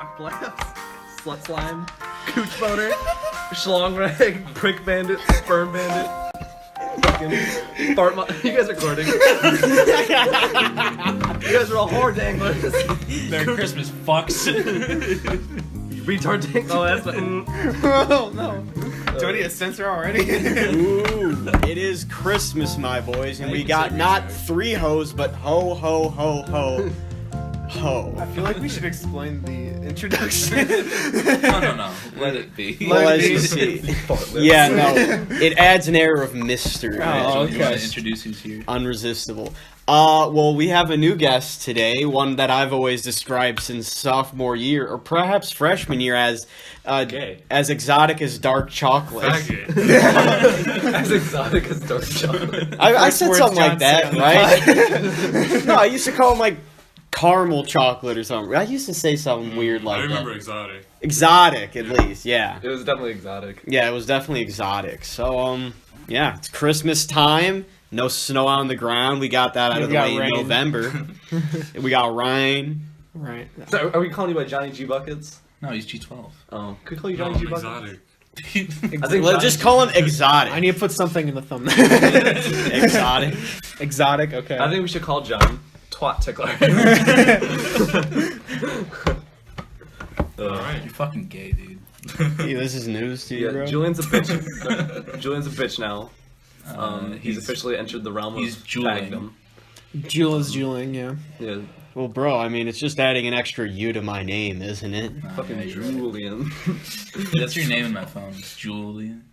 cock blast, slut slime, cooch boner, schlong rag, prick bandit, sperm bandit, fucking fart you guys are recording. You guys are all whore danglers. Merry Christmas, fucks. Retard dang. Oh, that's not. Oh no. Do I need a censor already? Ooh, it is Christmas, my boys, and we got not 3 hoes, but ho, ho, ho, ho, ho. I feel like we should explain the introduction. No. Let it be. Well, as you see. Yeah, no. It adds an air of mystery. Oh, You want okay. to introduce who's here? Unresistible. Well, we have a new guest today, one that I've always described since sophomore year, or perhaps freshman year, as exotic as dark chocolate. As exotic as dark chocolate. I said words something John like that, said. right? No, I used to call him like caramel chocolate or something. I used to say something weird like I remember that. exotic. Exotic, at least, yeah. It was definitely exotic. Yeah, it was definitely exotic. So, yeah, it's Christmas time. No snow on the ground. We got that out of the way in November. We got rain. Right. So, are we calling you by Johnny G Buckets? No, he's G12. Oh, could we call you No, Johnny G I'm Buckets? exotic. I think Let's just call him exotic. I need to put something in the thumbnail. Exotic. Exotic, okay. I think we should call John Twat Tickler. Alright. You're fucking gay, dude. Hey, this is news to you, Yeah, bro. Julian's a bitch. Julian's a bitch now. He's officially entered the realm he's of juuling. fagdom. Jewel is jeweling, yeah. Yeah, Well, bro, I mean, it's just adding an extra U to my name, isn't it? fucking yeah, you're right. Julian. That's your name in my phone. It's Julian.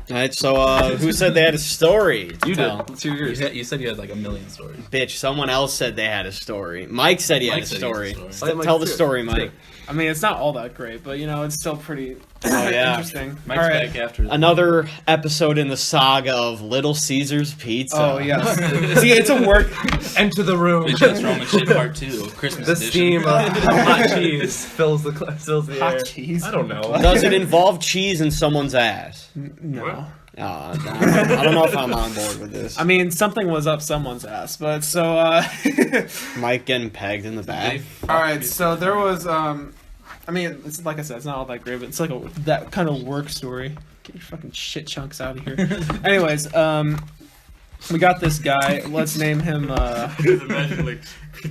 Alright, so, who said they had a story to You tell? did. Let's hear yours. You said you had like a million stories. Bitch, someone else said they had a story. Mike said he had Mike a said he had a story. story. Oh, yeah, Mike, Tell the too. story, Mike. I mean, it's not all that great, but, you know, it's still pretty yeah. interesting. Mike's all right. back after this. Another episode in the saga of Little Caesar's Pizza. Oh, yes. See, it's a work... Enter the room. Bitch, that's Roman shit part 2. Christmas The edition. steam of hot cheese fills the air. Hot cheese? I don't know. Does it involve cheese in someone's ass? No. What? I don't know if I'm on board with this. I mean, something was up someone's ass, but so, Mike getting pegged in the back. Alright, so there was, I mean, it's like I said, it's not all that great, but it's like that kind of work story. Get your fucking shit chunks out of here. Anyways, we got this guy. Let's name him, Just imagine like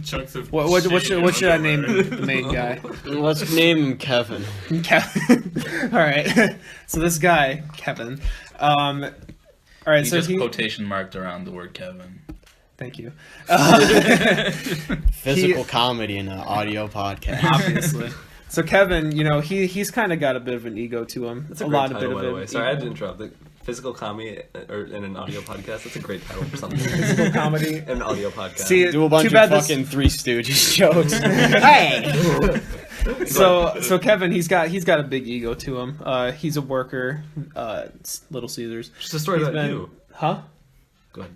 chunks of what shit should I in name underwear. the main guy? Let's name him Kevin. Alright, so this guy, Kevin, alright, He so just he... quotation marked around the word Kevin. Thank you. Physical comedy in an audio podcast. Obviously. So Kevin, you know, he's kind of got a bit of an ego to him. That's a great title, bit by of the it. way. Sorry, I had to interrupt. The physical comedy or in an audio podcast. That's a great title for something. Physical comedy. In an audio podcast. See, Do a bunch too of bad this- fucking Three Stooges jokes. Hey! So Kevin, he's got a big ego to him. He's a worker. Little Caesars. just a story He's about been- you. Huh? Go ahead.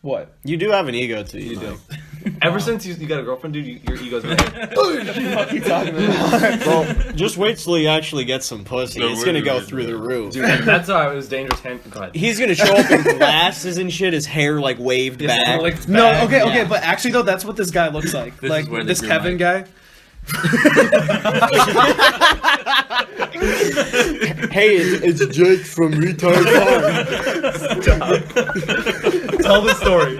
What? You do have an ego to you, You do. Mike. Ever since you got a girlfriend, dude, your ego's been like, What the fuck are you talking about? Well, just wait till you actually get some pussy. No, It's gonna wait, go wait, through the roof. dude, that's why it was dangerous. Go ahead. He's gonna show up in glasses and shit, his hair like waved Yes, back. licked No, back. okay, Yeah. but actually though, that's what this guy looks like. This like is where they this grew Kevin Mike. guy. Hey, it's Jake from Retard Farm. Tell the story.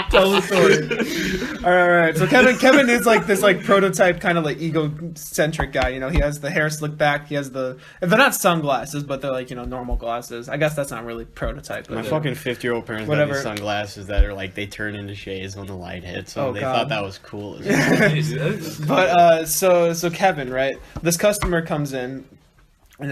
Tell the story. All right. So Kevin is like this like prototype kind of like egocentric guy. You know, he has the hair slicked back. He has they're not sunglasses, but they're like, you know, normal glasses. I guess that's not really prototype. But My they're- fucking 50-year-old parents got Whatever. these sunglasses that are like, they turn into shades when the light hits them. Oh, They God. thought that was cool as hell. But so Kevin, right? This customer comes in, and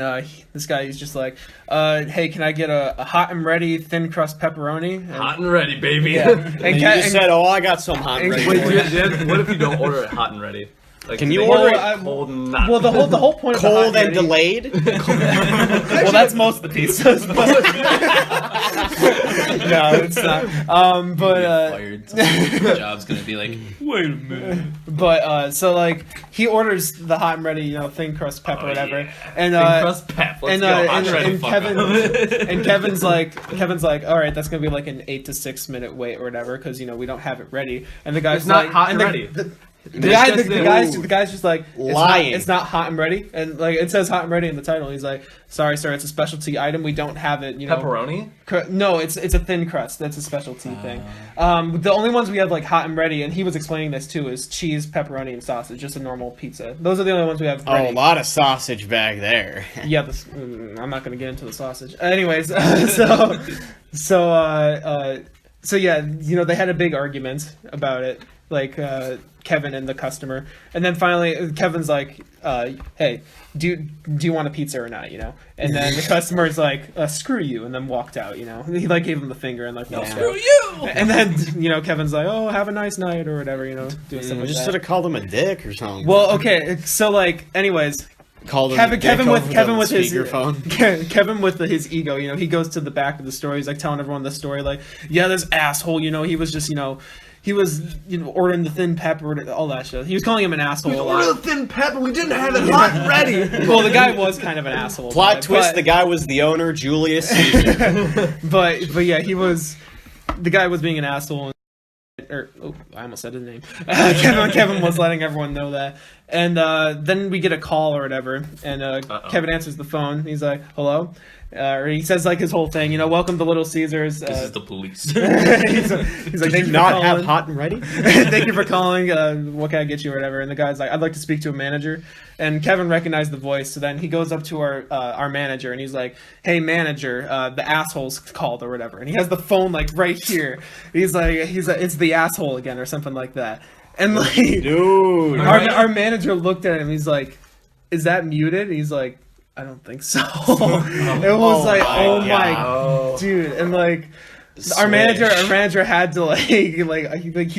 this guy he's just like, hey, can I get a hot and ready thin crust pepperoni? And, Hot and ready, baby. yeah. And you just said, oh, I got some hot and ready Wait, for you. what if you don't order it hot and ready? Like, Can do you they order make it cold and not? Well, the whole point of the Cold hot and ready- delayed? Well, that's most of the pizzas. But no, it's not. But Fired. The job's gonna be like, wait a minute. but so like he orders the hot and ready, you know, thin crust pepper, whatever, and Thin crust pep. Let's and, go. Hot and, ready. and Kevin's like, all right, that's gonna be like an 8 to 6 minute wait or whatever, because you know we don't have it ready. And the guy's It's not like, hot and the- ready. The guy's just like Lying. It's not hot and ready, and like it says hot and ready in the title. He's like, sorry, sir, it's a specialty item. We don't have it. You know, Pepperoni? No, it's a thin crust. That's a specialty thing. The only ones we have like hot and ready, and he was explaining this too, is cheese, pepperoni, and sausage. Just a normal pizza. Those are the only ones we have. Oh, Ready. a lot of sausage back there. Yeah, I'm not gonna get into the sausage. Anyways, so yeah, you know, they had a big argument about it, like Kevin and the customer, and then finally Kevin's like, "Hey, do you want a pizza or not?" You know, and then the customer's like, "Screw you," and then walked out. You know, he like gave him the finger and like, "No, Screw you!" And then you know Kevin's like, "Oh, have a nice night" or whatever. You know, doing stuff I like just that. should have called him a dick or something. Well, okay, so like, anyways. Called him Kevin with his speakerphone. Kevin with his ego, you know, he goes to the back of the story. He's like telling everyone the story, like, yeah, this asshole, you know, he was just, you know, ordering the thin pepper, all that shit. He was calling him an asshole a lot. Order the thin pepper. We didn't have it hot and ready. Well, the guy was kind of an asshole. Plot twist: the guy was the owner, Julius Caesar. but yeah, the guy was being an asshole. I almost said his name. Kevin was letting everyone know that, and then we get a call or whatever, and Kevin answers the phone. He's like, "Hello," or he says like his whole thing, you know, "Welcome to Little Caesars." This is the police. he's like, "Thank you Not for have calling. hot and ready. Thank you for calling. What can I get you or whatever?" And the guy's like, "I'd like to speak to a manager." And Kevin recognized the voice, so then he goes up to our manager and he's like, "Hey manager, the asshole's called or whatever." And he has the phone like right here. He's like, "It's the asshole again" or something like that. And like, Dude, our manager looked at him. He's like, "Is that muted?" He's like, "I don't think so." It was like, oh my dude, and like. Our manager had to he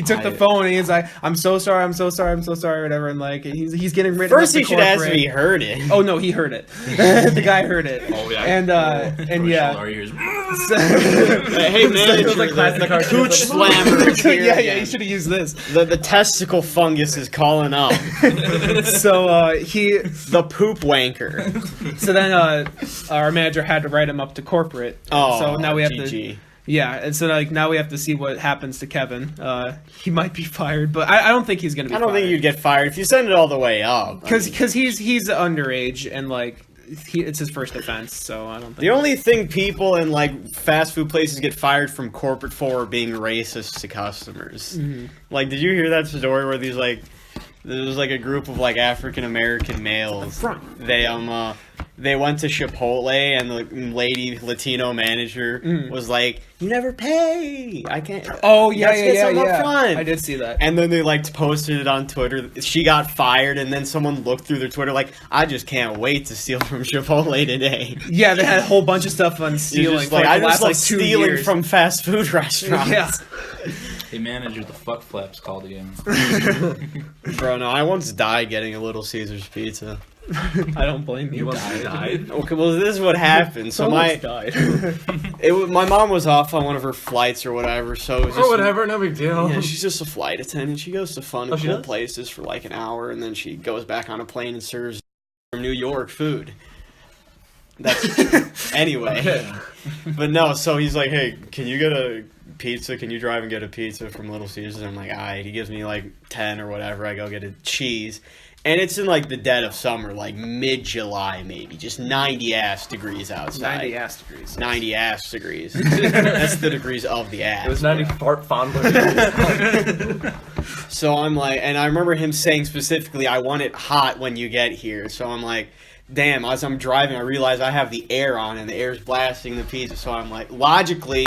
took the phone and he's like, I'm so sorry, whatever, and like he's getting written. First, he should ask if he heard it. Oh no, he heard it. The guy heard it. Oh yeah. And yeah. Hey man, It was like classic the cooch slammer. is here yeah, again. you should have used this. The testicle fungus is calling up. So The poop wanker. so then our manager had to write him up to corporate. Oh, so now we have GG. to. Yeah, and so like now we have to see what happens to Kevin. He might be fired, but I don't think he's gonna be. I don't fired. think you'd get fired if you send it all the way up. Because he's underage and like it's his first offense, so I don't think. The only thing people in like fast food places get fired from corporate for are being racist to customers. Mm-hmm. Like, did you hear that story where there was like a group of like African American males. They went to Chipotle and the lady Latino manager was like, "You never pay. I can't." Oh yeah. I did see that. And then they like posted it on Twitter. She got fired, and then someone looked through their Twitter like, "I just can't wait to steal from Chipotle today." Yeah, they had a whole bunch of stuff on stealing. Just like, for I the just last, love like 2 stealing years. from fast food restaurants. Yeah. Hey manager, the fuck flaps called again. Bro, no, I once died getting a Little Caesars pizza. I don't blame you. died. Okay, well, this is what happened. So died. my mom was off on one of her flights or whatever, so it was just, whatever, no big deal. Yeah, she's just a flight attendant. She goes to fun and she cool does? places for like an hour, and then she goes back on a plane and serves from New York food. That's anyway. But no, so he's like, "Hey, can you get a pizza? Can you drive and get a pizza from Little Caesars?" And I'm like, "Alright." He gives me like 10 or whatever. I go get a cheese. And it's in like the dead of summer, like mid-July maybe, just 90 ass degrees outside. 90 ass degrees. 90 ass degrees. That's the degrees of the ass. It was 90 fart fondler. So I'm like, and I remember him saying specifically, "I want it hot when you get here." So I'm like, damn, as I'm driving, I realize I have the air on and the air's blasting the pizza. So I'm like, logically,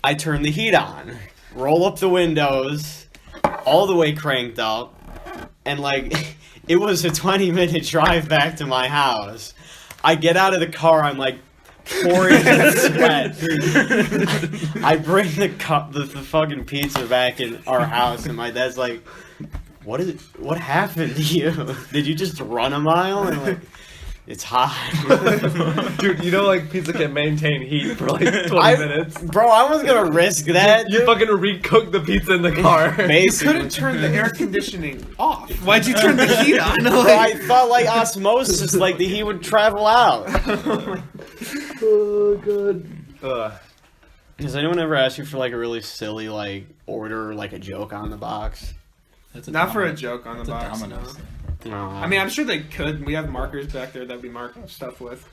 I turn the heat on, roll up the windows, all the way cranked up, and like, it was a 20-minute drive back to my house. I get out of the car, I'm like, pouring sweat. I bring the fucking pizza back in our house, and my dad's like, what happened to you? Did you just run a mile? And I'm like, it's hot. Dude, you know, like, pizza can maintain heat for like 20 minutes. Bro, I was gonna risk that. You fucking recook the pizza in the car. Basically. Couldn't turn the air conditioning off. Why'd you turn the heat on? Bro, I thought like osmosis, like the heat would travel out. Oh, good. Does anyone ever ask you for like a really silly like order or like a joke on the box? That's a Not for a Domino's. joke on the That's a box. Domino's No. thing. No. I mean, I'm sure they could. We have markers back there that we mark stuff with.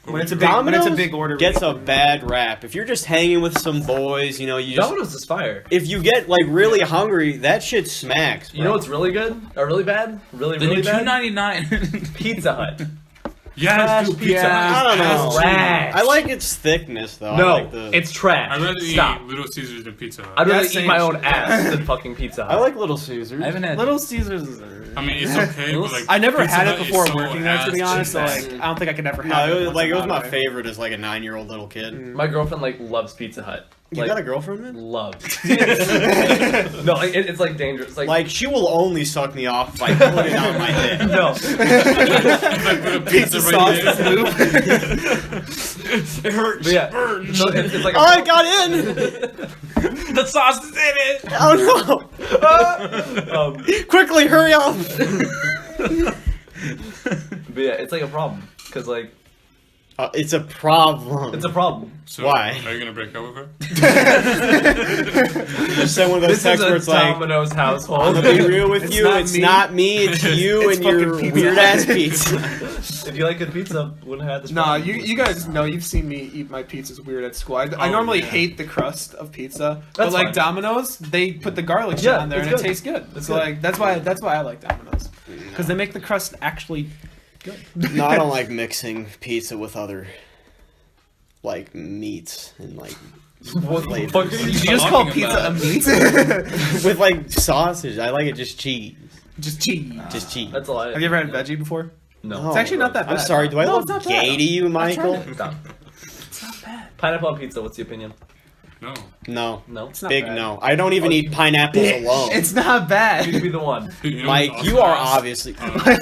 When it's a Domino's big order, gets a bad rap. If you're just hanging with some boys, you know, you just, Domino's is fire. if you get like really hungry, that shit smacks. Bro. You know what's really good? Or really bad? Really, The really new bad? $2.99. Pizza Hut. Yes, Trash dude, pizza. I don't know. Trash. I like its thickness though. I No, like the, it's trash. I'd rather Stop. eat Little Caesars than Pizza Hut. I'd rather Yeah, eat my same own ass than fucking Pizza Hut. I like Little Caesars. I haven't had. Little Caesars is. I mean, it's okay, but like I never Pizza had it Hut is before so working there, to be ass honest. So cheese. like, I don't think I could ever have No, it. it was, like it was my favorite. favorite as like a 9-year-old little kid. My girlfriend like loves Pizza Hut. You Like, got a girlfriend, man? loves. No, like, it's like dangerous. Like she will only suck me off if I put it on my dick. no. Like, put a pizza right there. It hurts. But yeah, so it's like Oh, I got in. The sauce is in it. Oh no! Quickly, hurry up! But yeah, it's like a problem because like It's a problem. it's a problem. So, Why? Are you gonna break up with her? You just send one of those This is texts where a it's like, Domino's I'm household. gonna be real with It's you, not it's me. not me, it's you It's and your fucking pizza. weird ass pizza. If you like good pizza, wouldn't have had this. Nah, problem. you guys know, you've seen me eat my pizzas weird at school. I Oh, normally yeah. hate the crust of pizza, but That's like fine. Domino's, they put the garlic shit Yeah, on there it's and good. it tastes good. It's So good. like that's why I like Domino's because they make the crust actually good. No, I don't like mixing pizza with other like meats and like What the fuck are Did you you just call talking pizza a about? meat? with like sausage. I like it just cheese. Just cheese. Just cheese. That's all I. Have you ever had veggie before? No. It's actually not that bad. I'm sorry, do I No, look it's not gay bad. to you, Michael? Stop. Pineapple on pizza. What's the opinion? No. No. No. It's not Big bad. no. I don't even eat pineapples alone. It's not You bad. should be the one. You know Mike, what's you awesome are is- obviously.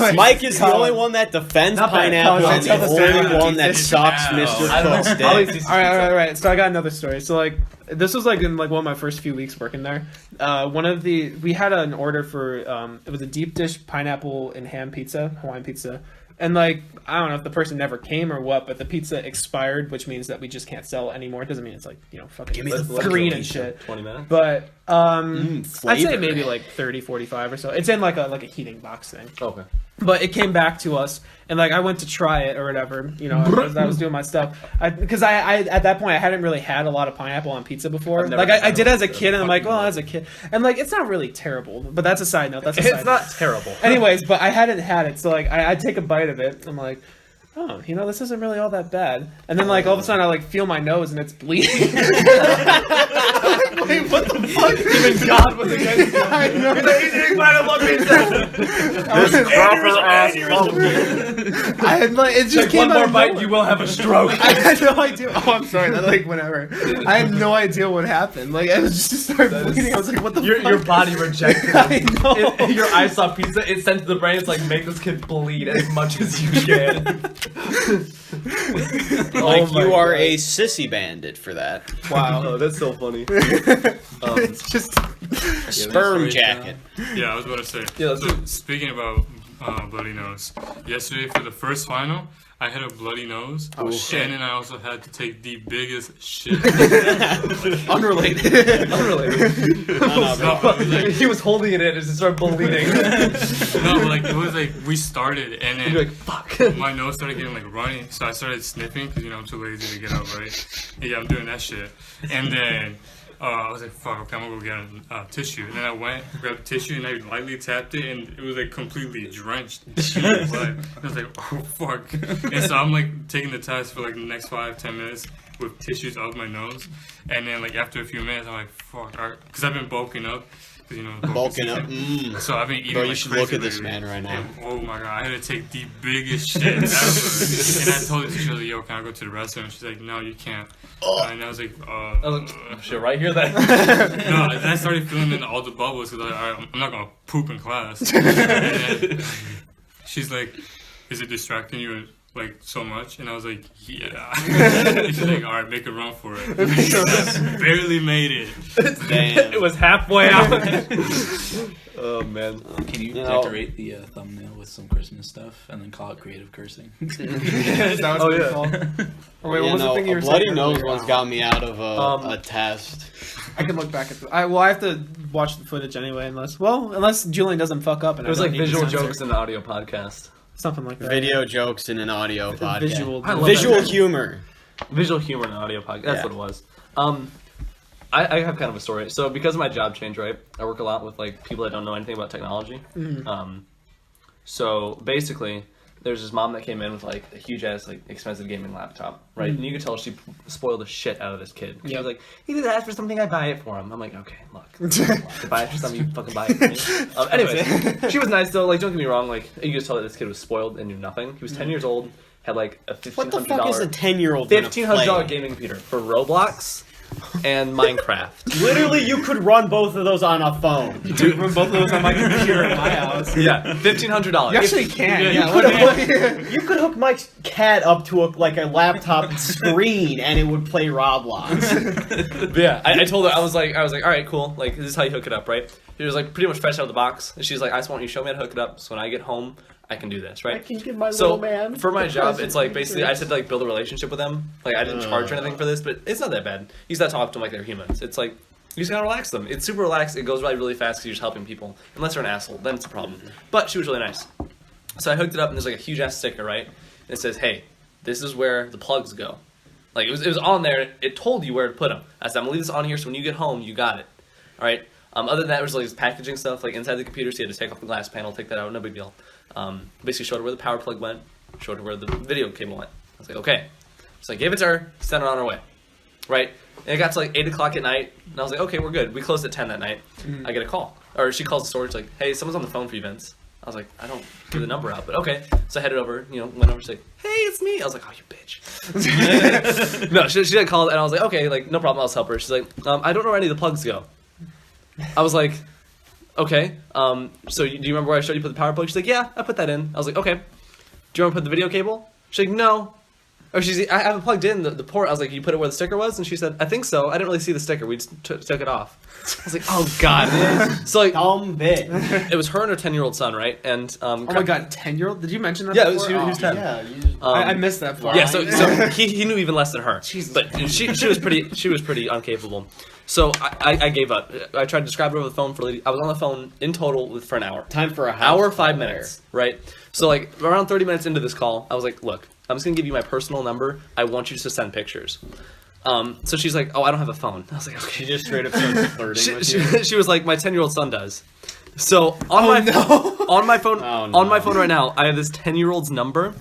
Wait, Mike is the Colin. only one that defends Not bad. pineapple Colin, and the tell us only about one that pizza. sucks No. Mr. I don't Cook's know. dick. I'll eat these All right. So I got another story. So like, this was like in like one of my first few weeks working there. We had an order for it was a deep dish pineapple and ham pizza, Hawaiian pizza, and like I don't know if the person never came or what, but the pizza expired, which means that we just can't sell it anymore. It doesn't mean it's like fucking Give me the green fucking and shit. 20 minutes. But I'd say flavor. maybe like 30, 45 or so. It's in like a heating box thing. Okay. But it came back to us, and like I went to try it or whatever, as I was doing my stuff. Because I at that point I hadn't really had a lot of pineapple on pizza before. I've never Like had I did as a pineapple. kid, and I'm like, well, as a kid, and like it's not really terrible. But that's a side note. That's a side It's not terrible. note. Anyways, but I hadn't had it, so like I take a bite of it. I'm like, oh, this isn't really all that bad. And then like all of a sudden I like feel my nose and it's bleeding. Wait, what the fuck? Even God was against it. I know. He's like, he's eating pineapple pizza. I had like it just Take came one out more of bite, nowhere. you will have a stroke. I had no idea. Oh, I'm sorry. That like whenever. I had no idea what happened. Like I was just started bleeding. I was like, what the fuck? Your body rejected I it. know. Your eyes saw pizza. It sent to the brain. It's like make this kid bleed as much as you can. Like Oh my you are God. a sissy bandit for that. Wow. Oh, that's so funny. It's just. Sperm jacket. Yeah, I was about to say. Yeah, let's so, do- speaking about bloody nose, yesterday for the first final, I had a bloody nose. Oh, shit. And then I also had to take the biggest shit. Unrelated. Unrelated. No, it was like, He was holding it in and it started bleeding. no, like it was like we started and then You're like, fuck. my nose started getting like runny, so I started sniffing because I'm too lazy to get up, right? Yeah, I'm doing that shit. And then I was like, fuck, okay, I'm gonna go get a tissue. And then I went, grabbed a tissue, and I lightly tapped it, and it was like completely drenched in my blood. And I was like, oh fuck. And so I'm like taking the test for like the next 5-10 minutes with tissues out my nose. And then like after a few minutes, I'm like, fuck, because I've been bulking up. Bulking up. So I've been eating. Bro, you like should crazy look at this lately. man right now. And, oh my god, I had to take the biggest shit ever. And I told the teacher, I was like, yo, can I go to the restroom? She's like, no, you can't. And I was like, I was like, oh, shit, right here then. no. And I started feeling in all the bubbles because I was like, all right, I'm not gonna poop in class. And then she's like, is it distracting you like so much? And I was like, yeah. And she's like, all right, make a run for it. I barely made it. Damn. It was halfway out. Oh man. Can you know- decorate the thumbnail with some Christmas stuff and then call it creative cursing? Is that what Oh, it's yeah. called? Or wait, Yeah, what was the no, thing you a were bloody saying? nose earlier? once got me out of a test. I can look back at the. I have to watch the footage anyway, unless Julian doesn't fuck up. And It was I like don't need to visual censor. jokes in an audio podcast. Something like that. Video jokes in an audio podcast. Visual. I love Visual that. humor. Visual humor in an audio podcast. That's Yeah. what it was. I have kind of a story. So because of my job change, right, I work a lot with like people that don't know anything about technology. So basically, there's this mom that came in with like a huge ass like expensive gaming laptop, right? And you could tell she spoiled the shit out of this kid. She was like, "He did ask for something, I buy it for him." I'm like, "Okay, look, to buy it for something, you fucking buy it for me." Anyways, she was nice though. Like, don't get me wrong. Like, you could tell that this kid was spoiled and knew nothing. He was 10 years old, had like a What the $1,500 fuck is a 10-year-old $1,500 gaming computer for Roblox and Minecraft. Literally, you could run both of those on a phone. Dude, run both of those on my computer at my house. Yeah, $1,500. You actually can. Yeah. You could hook Mike's cat up to a laptop screen and it would play Roblox. But yeah, I told her, I was like, all right, cool. Like, this is how you hook it up, right? She was like pretty much fresh out of the box, and she's like, I just want you to show me how to hook it up, so when I get home, I can do this, right? I can give my So little man. for my job, it's like basically I just had to like build a relationship with them. Like I didn't charge or anything for this, but it's not that bad. You just gotta talk to them like they're humans. It's like you just gotta relax them. It's super relaxed. It goes really fast because you're just helping people. Unless they're an asshole, then it's a problem. But she was really nice. So I hooked it up, and there's like a huge ass sticker, right? And it says, "Hey, this is where the plugs go." Like it was on there. It told you where to put them. I said, "I'm gonna leave this on here, so when you get home, you got it." All right. Other than that, it was like this packaging stuff, like inside the computer. So you had to take off the glass panel, take that out, no big deal. Basically showed her where the power plug went, showed her where the video cable went. I was like, okay. So I gave it to her, sent her on her way. Right? And it got to like 8 o'clock at night, and I was like, okay, we're good. We closed at 10 that night. I get a call. Or she calls the storage, like, hey, someone's on the phone for you, Vince. I was like, I don't give the number out, but okay. So I headed over, went over, she's like, hey, it's me. I was like, oh, you bitch. No, she had called, and I was like, okay, like, no problem, I'll just help her. She's like, I don't know where any of the plugs go. I was like, okay, so do you remember where I showed you put the power plug? She's like, yeah, I put that in. I was like, okay. Do you want to put the video cable? She's like, no. Or I haven't plugged in the port. I was like, you put it where the sticker was? And she said, I think so. I didn't really see the sticker. We just took it off. I was like, oh, God. So, like, Dumb bitch. it was her and her 10-year-old son, right? And Oh my god, 10-year-old? Did you mention that? Yeah, before? he was 10. Yeah, you just... I missed that part. Yeah, so he knew even less than her. But she was pretty incapable. So I gave up. I tried to describe her over the phone I was on the phone in total for an hour. Time for a house Hour, call 5 minutes, right? So like around 30 minutes into this call, I was like, look, I'm just gonna give you my personal number. I want you to send pictures. So she's like, oh, I don't have a phone. I was like, okay. She just straight up started flirting with you. She was like, my 10-year-old son does. So on my phone right now, I have this 10-year-old's number.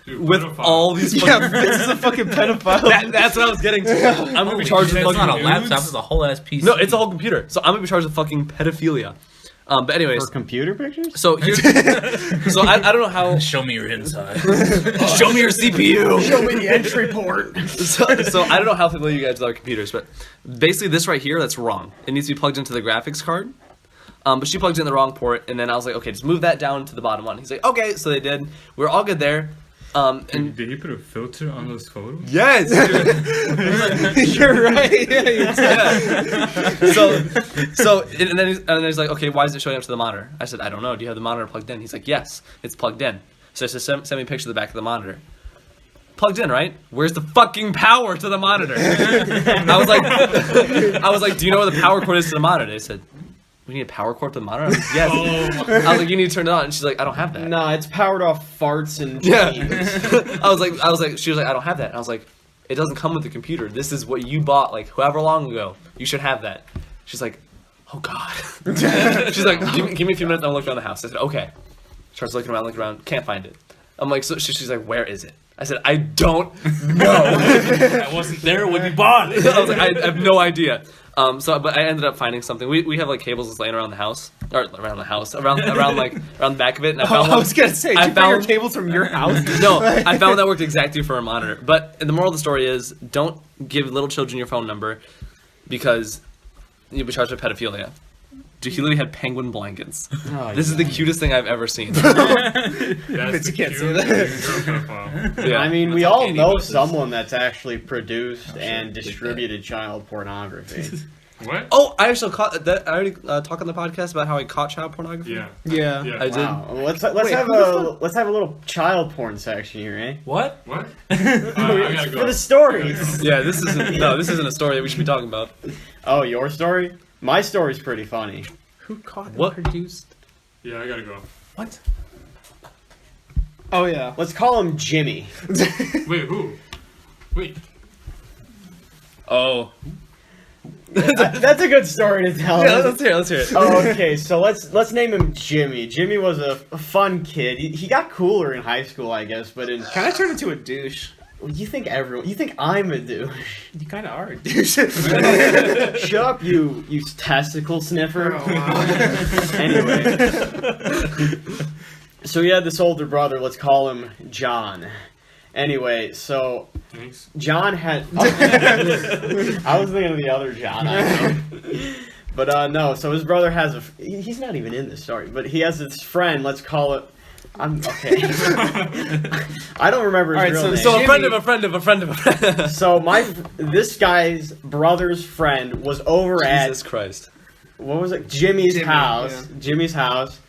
Dude, With pedophile. all these Yeah, fucking this is a fucking pedophile. that's what I was getting to. I'm gonna be charged with It's not a fucking laptop, it's a whole ass piece. No, it's a whole computer. So I'm gonna be charged with fucking pedophilia. But anyways, For computer pictures? so here's so I don't know how. Show me your inside. Show me your CPU. Show me the entry port. So I don't know how familiar you guys are with computers, but basically this right here, that's wrong. It needs to be plugged into the graphics card. But she plugged in the wrong port, and then I was like, okay, just move that down to the bottom one. He's like, okay, so they did. We're all good there. And Did he put a filter on those photos? yes, You're right. Yeah, so and then he's like, okay, why is it showing up to the monitor? I said, I don't know. Do you have the monitor plugged in? He's like, yes, it's plugged in. So I said, send me a picture of the back of the monitor. Plugged in, right? Where's the fucking power to the monitor? I was like, do you know where the power cord is to the monitor? They said, we need a power cord to the monitor? I was like, yes. I was like, you need to turn it on. And she's like, I don't have that. Nah, it's powered off farts and Yeah. dreams. I was like, she was like, I don't have that. And I was like, it doesn't come with the computer. This is what you bought, like, however long ago. You should have that. She's like, oh, God. She's like, give me a few minutes and I'll look around the house. I said, okay. Starts looking around, can't find it. I'm like, so she's like, where is it? I said, I don't know. I wasn't there when you bought it. I was like, I have no idea. But I ended up finding something. We have like cables that's laying around the house, or around the back of it. And I found I was gonna say, did you bring your found- cables from your house? No, I found that worked exactly for a monitor. But the moral of the story is, don't give little children your phone number because you'll be charged with pedophilia. Dude, he literally had penguin blankets. Oh, This is the cutest thing I've ever seen. That's You can't say that. Yeah. I mean, we That's all like know 80 buses. someone that's actually produced and distributed child pornography. What? Oh, I actually caught that. I already talked on the podcast about how I caught child pornography. Yeah. Yeah. Yeah. I did. Wow. Let's Wait, have who let's have a little child porn section here, eh? What? What? I gotta go. For the stories. Yeah, this isn't a story that we should be talking about. Oh, your story? My story's pretty funny. Who caught and What? produced? Yeah, I gotta go. What? Oh yeah. Let's call him Jimmy. Wait, who? Wait. Oh. That's a good story to tell. Yeah, let's hear it. Oh, okay, so let's name him Jimmy. Jimmy was a fun kid. He got cooler in high school, I guess, but in Kind of turned into a douche. you think I'm a douche? You kind of are a douche. Shut up, you testicle sniffer. Oh, wow. Anyway, so he had this older brother. Let's call him John. Anyway, so Thanks. John had. I was thinking of the other John. I know. But no, so his brother has a. He's not even in this story, but he has this friend. Let's call it. I'm okay. I don't remember his All right, real name. So a Jimmy- friend of a friend of a friend of a friend. So this guy's brother's friend was over Jesus at Christ. what was it? Jimmy's Jimmy, house. yeah. Jimmy's house,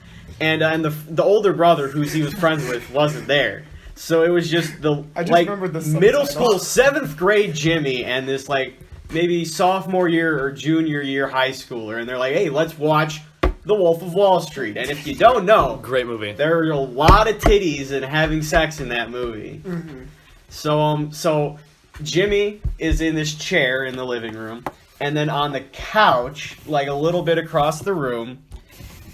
and the older brother who he was friends with wasn't there. So it was just I just like remembered the middle subtitle. school 7th grade Jimmy and this like maybe sophomore year or junior year high schooler, and they're like, hey, let's watch The Wolf of Wall Street. And if you don't know, Great movie. there are a lot of titties and having sex in that movie. Mm-hmm. So Jimmy is in this chair in the living room, and then on the couch, like a little bit across the room,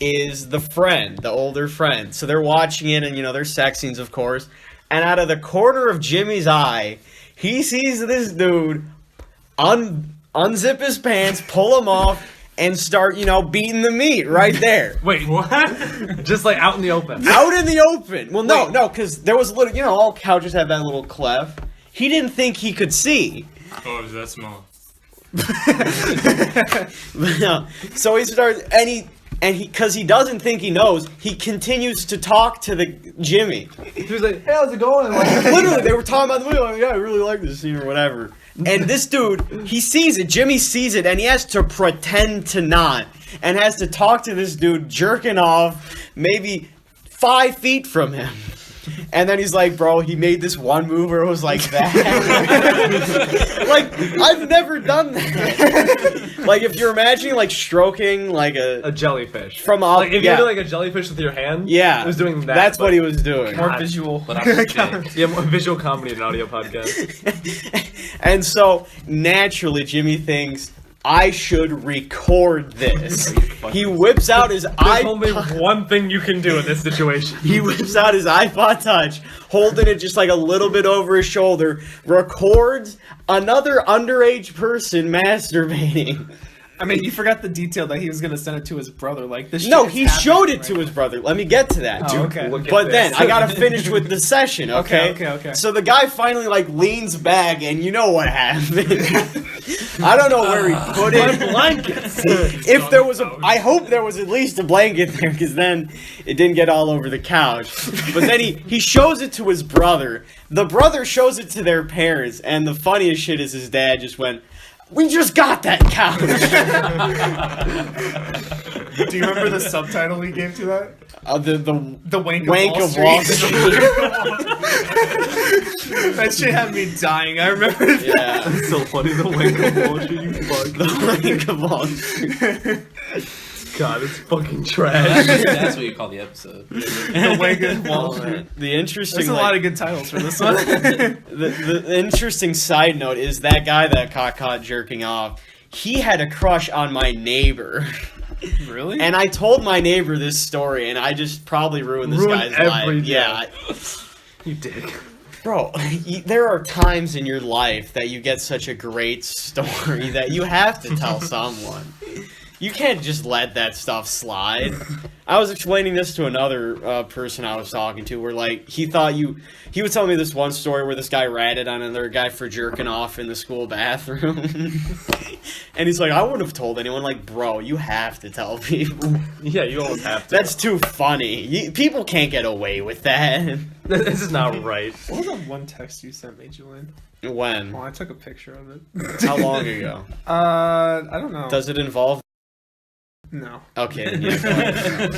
is the friend, the older friend. So they're watching it, and there's sex scenes, of course. And out of the corner of Jimmy's eye, he sees this dude unzip his pants, pull them off, and start, beating the meat right there. Wait, what? Just like out in the open. Out in the open. Well, no, because there was a little, all couches have that little cleft. He didn't think he could see. Oh, is that small? So he starts, because he doesn't think he knows, he continues to talk to the Jimmy. He was like, hey, how's it going? Literally, they were talking about the movie, like, yeah, I really like this scene or whatever. And this dude, he sees it, Jimmy sees it, and he has to pretend to not. And has to talk to this dude jerking off maybe 5 feet from him. And then he's like, bro, he made this one move where it was like that. Like, I've never done that. Like, if you're imagining, like, stroking, like, A jellyfish. from up, Like if yeah. you do like a jellyfish with your hand. Yeah. It was doing that. That's but- what he was doing. More God. visual. But I'm big. Yeah, more visual comedy and audio podcast. And so, naturally, Jimmy thinks, I should record this. He whips out his There's only iPod. one thing you can do in this situation. He whips out his iPod Touch, holding it just like a little bit over his shoulder, records another underage person masturbating. I mean, you forgot the detail that he was gonna send it to his brother. Like this. No, shit is he happening showed it right to now. his brother. Let me get to that. Oh, okay. Look at But this. then I gotta finish with the session, okay? Okay. So the guy finally like leans back, and you know what happened. I don't know where he put it. blankets. If there was I hope there was at least a blanket there, because then it didn't get all over the couch. But then he shows it to his brother. The brother shows it to their parents, and the funniest shit is his dad just went, "We just got that couch." Do you remember the subtitle he gave to that? The Wank Wank of of Wall Wall Street. That shit had me dying. I remember that. Yeah. That's so funny. The wank of Wall Street, you fuck. The Wank of Wall Street. God, it's fucking trash. That's what you call the episode. The Wank of Wall Street. The interesting There's a lot of good titles for this one. the interesting side note is that guy that got caught jerking off, he had a crush on my neighbor. Really? And I told my neighbor this story, and I just probably ruined this Ruined guy's life. every day. Yeah. You dick. Bro, there are times in your life that you get such a great story that you have to tell someone. You can't just let that stuff slide. I was explaining this to another person I was talking to, where like he was telling me this one story where this guy ratted on another guy for jerking off in the school bathroom. And he's like, I wouldn't have told anyone. Like, bro, you have to tell people. Yeah, you always have to. That's too funny. People can't get away with that. This is not right. What was that one text you sent me, Julian? When? Well, I took a picture of it. How long ago? I don't know. Does it involve? No. Okay. Yeah.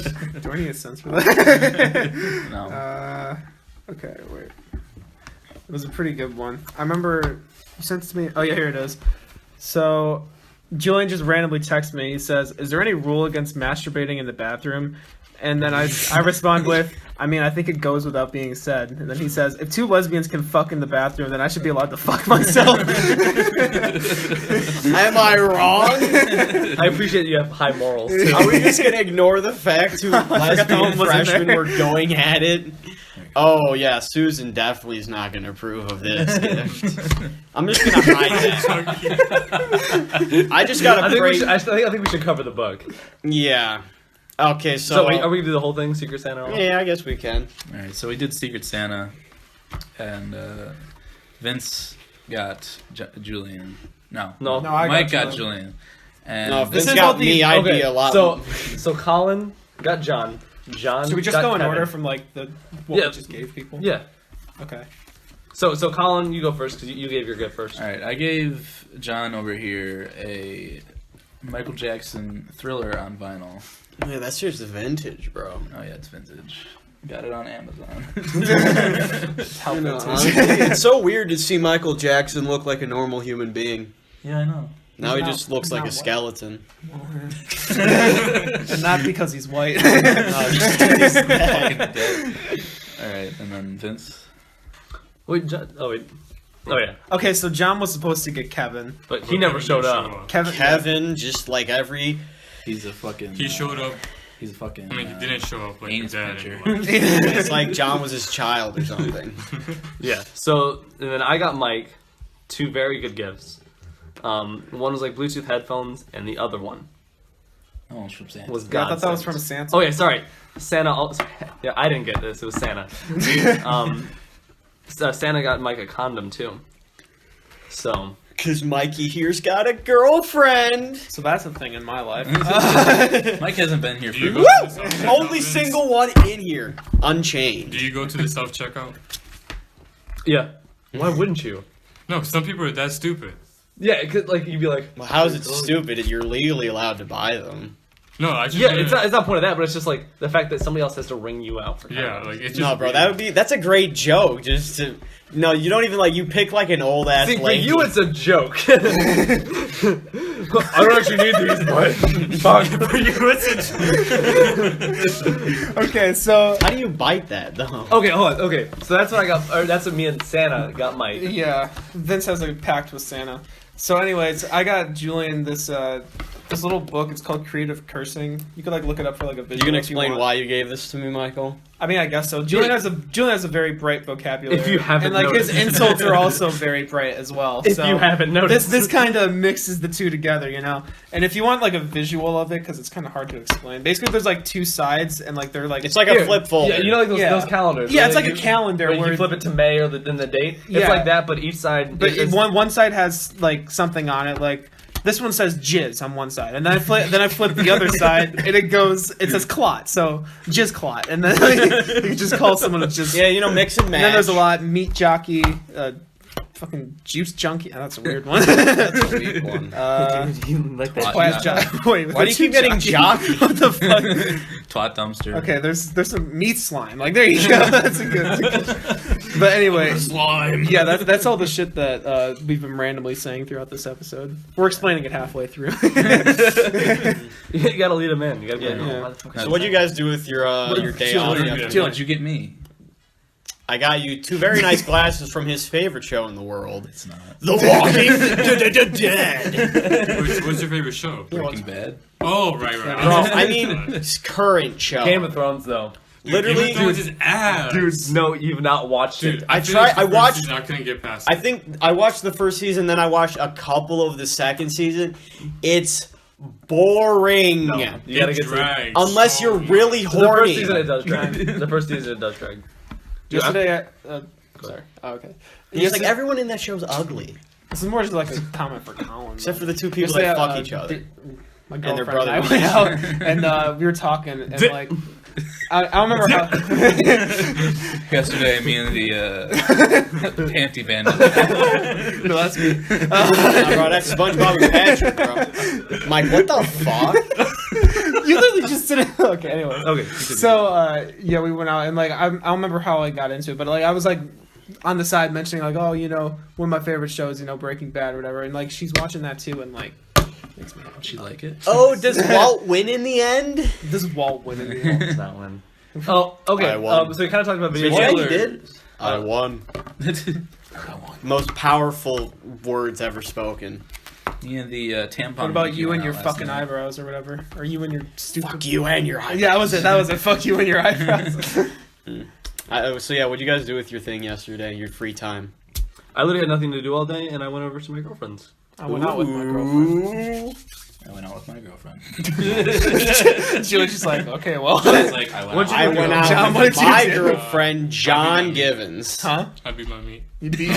Do I need a sense for that? No. Okay, wait. It was a pretty good one. I remember you sent it to me. Oh yeah, here it is. So, Julian just randomly texts me. He says, "Is there any rule against masturbating in the bathroom?" And then I respond with, "I mean, I think it goes without being said." And then he says, "If two lesbians can fuck in the bathroom, then I should be allowed to fuck myself." Am I wrong? I appreciate you have high morals too. Are we just gonna ignore the fact two lesbian freshmen were going at it? Oh yeah, Susan definitely is not gonna approve of this gift. I'm just gonna hide that. I just gotta pray. I think we should cover the book. Yeah. Okay, so wait, are we gonna do the whole thing, Secret Santa? yeah, I guess we can. All right, so we did Secret Santa, and Vince got Julian. No, No, I Mike got got Julian. And No, if This Vince is got all the- me, I'd be a lot. So Colin got John. John. Should we just got go in Kevin. order from like what Yeah. we just gave people? Yeah. Okay. So Colin, you go first because you gave your gift first. all right, I gave John over here a Michael Jackson Thriller on vinyl. Yeah, that's just vintage, bro. Oh yeah, it's vintage. Got it on Amazon. How You know, vintage. honestly, it's so weird to see Michael Jackson look like a normal human being. Yeah, I know. Now he not- just looks he's like not a white. skeleton. And not because he's white. Fucking dead. All right, and then Vince. Wait, John, oh yeah, Okay, so John was supposed to get Kevin. but he never showed up. Kevin, just like every. He's a fucking. He showed up. He's a fucking. I mean, he didn't show up like his anus dad. pincher. Anymore. It's like John was his child or something. Yeah. So and then I got Mike two very good gifts. One was like Bluetooth headphones, and the other one Oh, it's from Santa. was I God. thought that was from Santa. Oh yeah, sorry, Santa. Also, yeah, I didn't get this. It was Santa. Santa got Mike a condom too. So Because Mikey here's got a girlfriend. So that's a thing in my life. Mike hasn't been here Do you for. go to the self-checkout, Only Vince? single one in here. Do Unchained. you go to the self checkout? yeah, why wouldn't you? No, some people are that stupid. Yeah, cause, like you'd be like, Well, how is it stupid? You're legally allowed to buy them. No, I just yeah, wanna- it's not the point of that, but it's just like the fact that somebody else has to ring you out for Yeah, condoms. like it's just No, bro, weird. that's a great joke. Just to no, you don't even like you pick like an old ass See, for lady. you it's a joke. I don't actually need these, but fuck. For you it's a joke. Okay, so How do you bite that though? Okay, hold on. Okay, so that's what I got. Or that's what me and Santa got Mike. yeah, Vince has a pact with Santa. So, anyways, I got Julian this little book. It's called Creative Cursing. You could like look it up for like a video. You can if explain want. why you gave this to me, Michael? I mean, I guess so. Julian has a very bright vocabulary. If you haven't and like his noticed. insults are also very bright as well. If so you haven't noticed, this kind of mixes the two together, you know. And if you want like a visual of it, because it's kind of hard to explain. Basically, there's like two sides, and like they're like It's like Here, a flip folder. Yeah, you know, like Yeah. those calendars. yeah, where it's like you- a calendar where where you flip it to May or then the date. It's Yeah. like that, but each side. But is- one side has like something on it, like this one says jizz on one side, and then I flip the other side, and it says clot, so jizz clot, and then you can just call someone a jizz. Yeah, you know, mix and match. And then there's a lot meat jockey, fucking juice junkie. Oh, that's a weird one. That's a weak one. you like that. Class jock. Wait, Why do you keep getting jockey? What the fuck? Twat dumpster. Okay, there's some meat slime. Like there you go. That's a good. But anyway, Slime. yeah, that's all the shit that we've been randomly saying throughout this episode. We're explaining it halfway through. You gotta lead them in. You gotta be like, Yeah. oh, why the fuck is So what'd you guys do with your day off? Julian. What'd you get me? I got you two very nice glasses from his favorite show in the world, It's not. The Walking Dead. What's your favorite show? Breaking Bad. Oh, right. I mean, his current show. Game of Thrones though? Literally, Game of Thrones is ass. Dude, no, you've not watched Dude, it. I finished tried- the I first watched- season, I couldn't get past I it. think I watched the first season, then I watched a couple of the second season. It's boring. You gotta It get to drags Unless so you're much. really the horny. first season. It does drag. The first season it does drag. Dude, Yesterday, sorry. Oh, okay. It's like everyone in that show's ugly. This is more just like a comment for Colin. Except for though. the two people Yesterday, that fuck each other. My their girlfriend and I brothers. went out, and we were talking, and like I remember how. Yesterday, me and the panty bandit. No, that's me. Nah, bro, that's SpongeBob and Patrick, bro. Mike, what the fuck? You literally just didn't. Okay, anyway. Okay. So, yeah, we went out, and, like, I don't remember how I got into it, but, like, I was, like, on the side mentioning, like, oh, you know, one of my favorite shows, you know, Breaking Bad or whatever, and, like, she's watching that, too, and, like, makes me happy. She like it? Oh, does Walt win in the end? This is Walt winning the Does not win. Oh, okay. I won. So we kind of talked about video Yeah, games. you did. I won. Most powerful words ever spoken. Me and the tampon. What about you and your last fucking night. eyebrows or whatever? Or you and your stupid... Fuck you and your eyebrows. Yeah, that was it. That was it. Fuck you and your eyebrows. So yeah, what'd you guys do with your thing yesterday? Your free time? I literally had nothing to do all day, and I went over to my girlfriend's. I went out with my girlfriend. I went out with my girlfriend. She was just like, okay, well. I was like, I went I out. went out John, what with did you my do? girlfriend, John Givens. Huh? I'd be my meat. You beat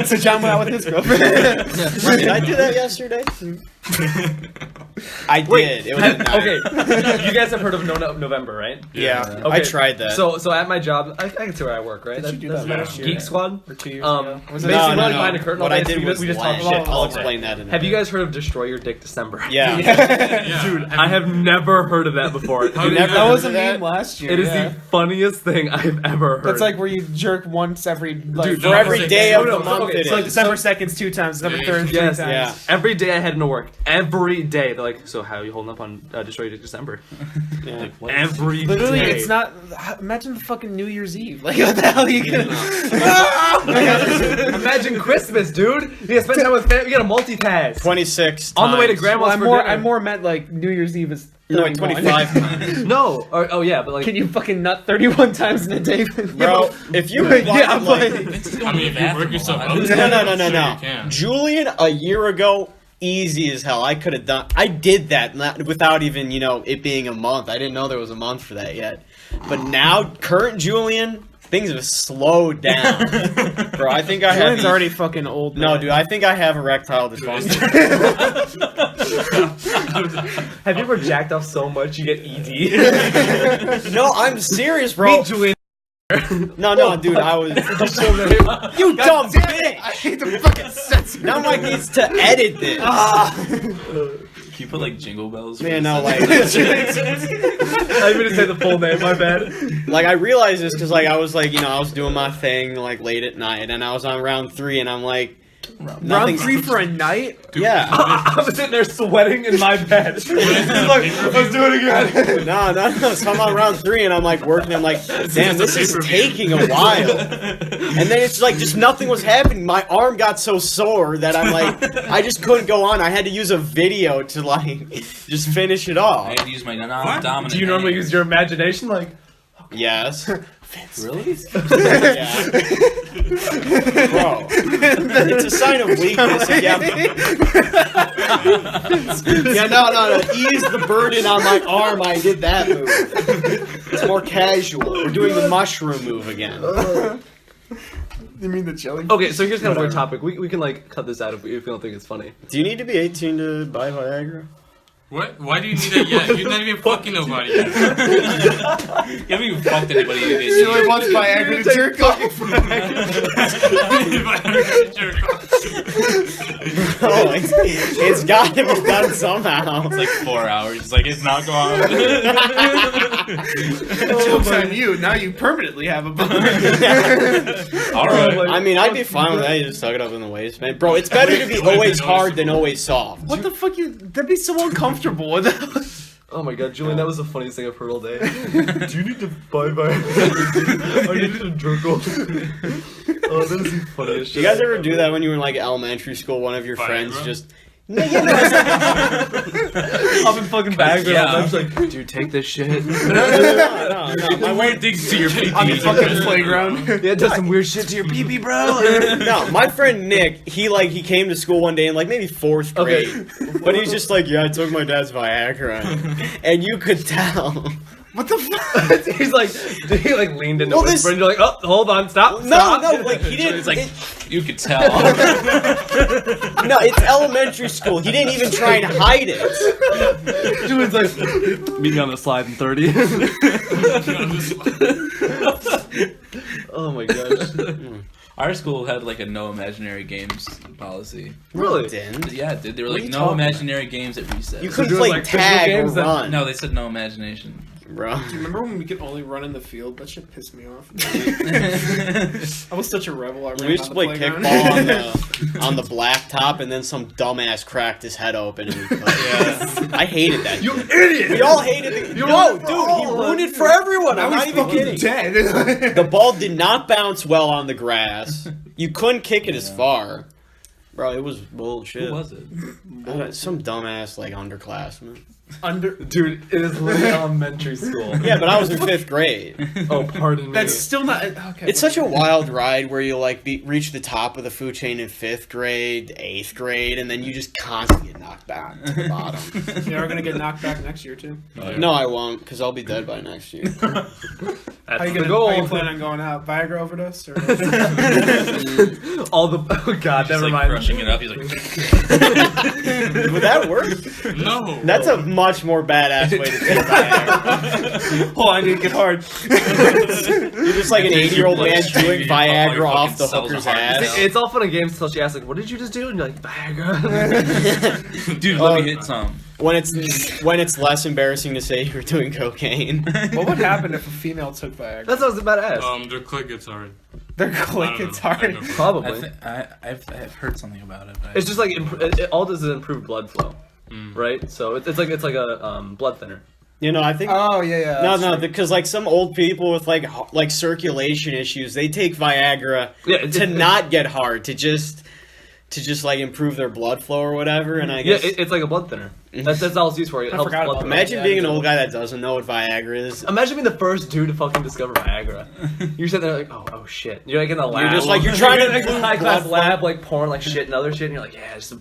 So John went out with his girlfriend. Did I do that yesterday? I did. It was at night. Okay, you guys have heard of November, right? Yeah, Okay. I tried that. So at my job, I can say where I work, right? Did you do That's that my last year? Geek Squad. Or 2 years Um, ago. Was basically, it? we're like behind a curtain all What I day, so did was we just talk lame. about Shit, I'll all day. explain that in a Have you minute. guys heard of Destroy Your Dick December? Yeah. Yeah. Dude, I have never heard of that before. How did never you That was a Remember meme that? last year. It is yeah. the funniest thing I've ever heard. That's like where you jerk once every... Like, Dude, For No, every it's day like- of no, the no, month okay, it it's like is. December 2nd 2 times, December 3rd 3 Yes, times. yeah. every day I had to work. Every day. They're like, so how are you holding up on Destroy Your Dick December? Yeah. Like, what? Every Literally, day. it's not... Imagine fucking New Year's Eve. Like, what the hell are you gonna... Imagine Christmas, dude. You gotta spend time with family. You gotta multitask. 26 On the way to times. grandma's Well, for dinner. I more meant like New Year's Eve is No, like 31. 25 times. No. Oh yeah, but like. Can you fucking nut 31 times in a day? Bro, if you Yeah, I'm like... I mean, if you work yourself up, No, sure no. you can. Julian, a year ago, easy as hell. I could have done... I did that without even, you know, it being a month. I didn't know there was a month for that yet. But now, current Julian, things have slowed down. Bro, I think I have... Julian's already fucking old. No, man. dude, I think I have erectile dysfunction. Have you ever jacked off so much you get ED? No, I'm serious, bro. Me, Julian. No, dude, I was... You dumb bitch! I hate the fucking sense. Now Mike needs to edit this. Can you put like jingle bells? Man, no, like... I didn't even say the full name. My bad. Like, I realized this because, like, I was, like, you know, I was doing my thing, like, late at night, and I was on round 3, and I'm like... Round nothing's- 3 for a night? Yeah. I was sitting there sweating in my bed. He's like, let's do it again. No. So I'm on round 3, and I'm, like, working. I'm like, damn, this is taking a while. And then it's like, just nothing was happening. My arm got so sore that I'm like, I just couldn't go on. I had to use a video to, like, just finish it I off. had to use my non-dominant. Do you normally hand. use your imagination? Like, Yes. Really? Yeah. Bro. It's a sign of weakness. If you have... Yeah, no. Ease the burden on my arm. I did that move. It's more casual. We're doing the mushroom move again. You mean the jelly? okay, so here's kind of a weird topic. We can like cut this out if we don't think it's funny. Do you need to be 18 to buy Viagra? What? Why do you need that yet? You're not even fucking nobody yet. You haven't even fucked anybody. You did. Julian wants Viagra to jerk off. Oh, it's got to be done somehow. It's like 4 hours. It's like it's not gone. Joke's on you. Now you permanently have a boner. All right. I mean, I'd be fine with that. You just suck it up in the waist, man. Bro, it's better to be always hard than always soft. What the fuck? That'd be so uncomfortable. What the- Oh my god, Julian, that was the funniest thing I've heard all day. Do you need to buy Viagra? I need to jerk off. Oh, that is the funniest shit. You guys ever do that when you were in like elementary school? One of your friends Viagra? just I've been fucking Viagra. Yeah. I'm just like, dude, take this shit. no. My weird things to your pee On the fucking playground. Yeah, does some weird shit to your pee-pee, bro. No, my friend Nick, he came to school one day in like maybe 4th grade, but he's just like, yeah, I took my dad's Viagra, and you could tell. What the fuck? He's like, he like leaned into Well, whisper, and you're like, oh, hold on, stop. No, like he didn't. It's like you could tell. No, it's elementary school. He didn't even try and hide it. Julian's like, meet me on the slide in 30. Oh my gosh. Our school had like a no imaginary games policy. Really? Didn't. Yeah, it did. They were What like are you no talking imaginary games at recess. You couldn't doing, play like, physical tag or games that- run. No, they said no imagination. Bro. Do you remember when we could only run in the field? That shit pissed me off. I was such a rebel. I ran We used to on play the playground. kickball on the blacktop, and then some dumbass cracked his head open, and we played. Yeah. I hated that. You shit. idiot! We all hated it. No, dude, he ruined it for everyone. I'm not even kidding. dead. The ball did not bounce well on the grass. You couldn't kick it as far. Bro, it was bullshit. Who was it? Some dumbass, like, underclassman. Dude, it is literally elementary school. Yeah, but I was in 5th grade. Oh, pardon me. That's still not okay. It's such a wild ride where you, like, reach the top of the food chain in 5th grade, 8th grade, and then you just constantly get knocked back to the bottom. You're gonna get knocked back next year too. No, I won't, because I'll be dead by next year. That's How you the gonna goal. how you plan on going out? Viagra overdose or? All the oh god, Just never like mind. crushing it up. He's like, Would that work? No. That's a much more badass way to take Viagra. Oh, I need to get hard. You're just like an 80-year-old man doing Viagra off the Sells a hooker's heart ass. disease. It's all fun and games until she asks like, "What did you just do?" And you're like, "Viagra." dude, let me hit some. When it's less embarrassing to say you're doing cocaine. What would happen if a female took Viagra? That's what I was about to ask. Their clit gets hard. Their I click don't it's know. I hard. don't know. Probably. I've heard something about it. But It's just like it all does is improve blood flow, right? So it's like a blood thinner. You know, I think. Oh yeah. No, because like some old people with like circulation issues, they take Viagra to not get hard, to just like improve their blood flow or whatever. And I Yeah, guess it's like a blood thinner. That's all it's used for. It helps forgot blood about flow. imagine being an old guy that doesn't know what Viagra is. Imagine being the first dude to fucking discover Viagra. You're sitting there like, oh shit. You're like in the lab. You're just like you're trying to like improve high class blood flow. lab, like pouring like shit and other shit, and you're like, yeah, just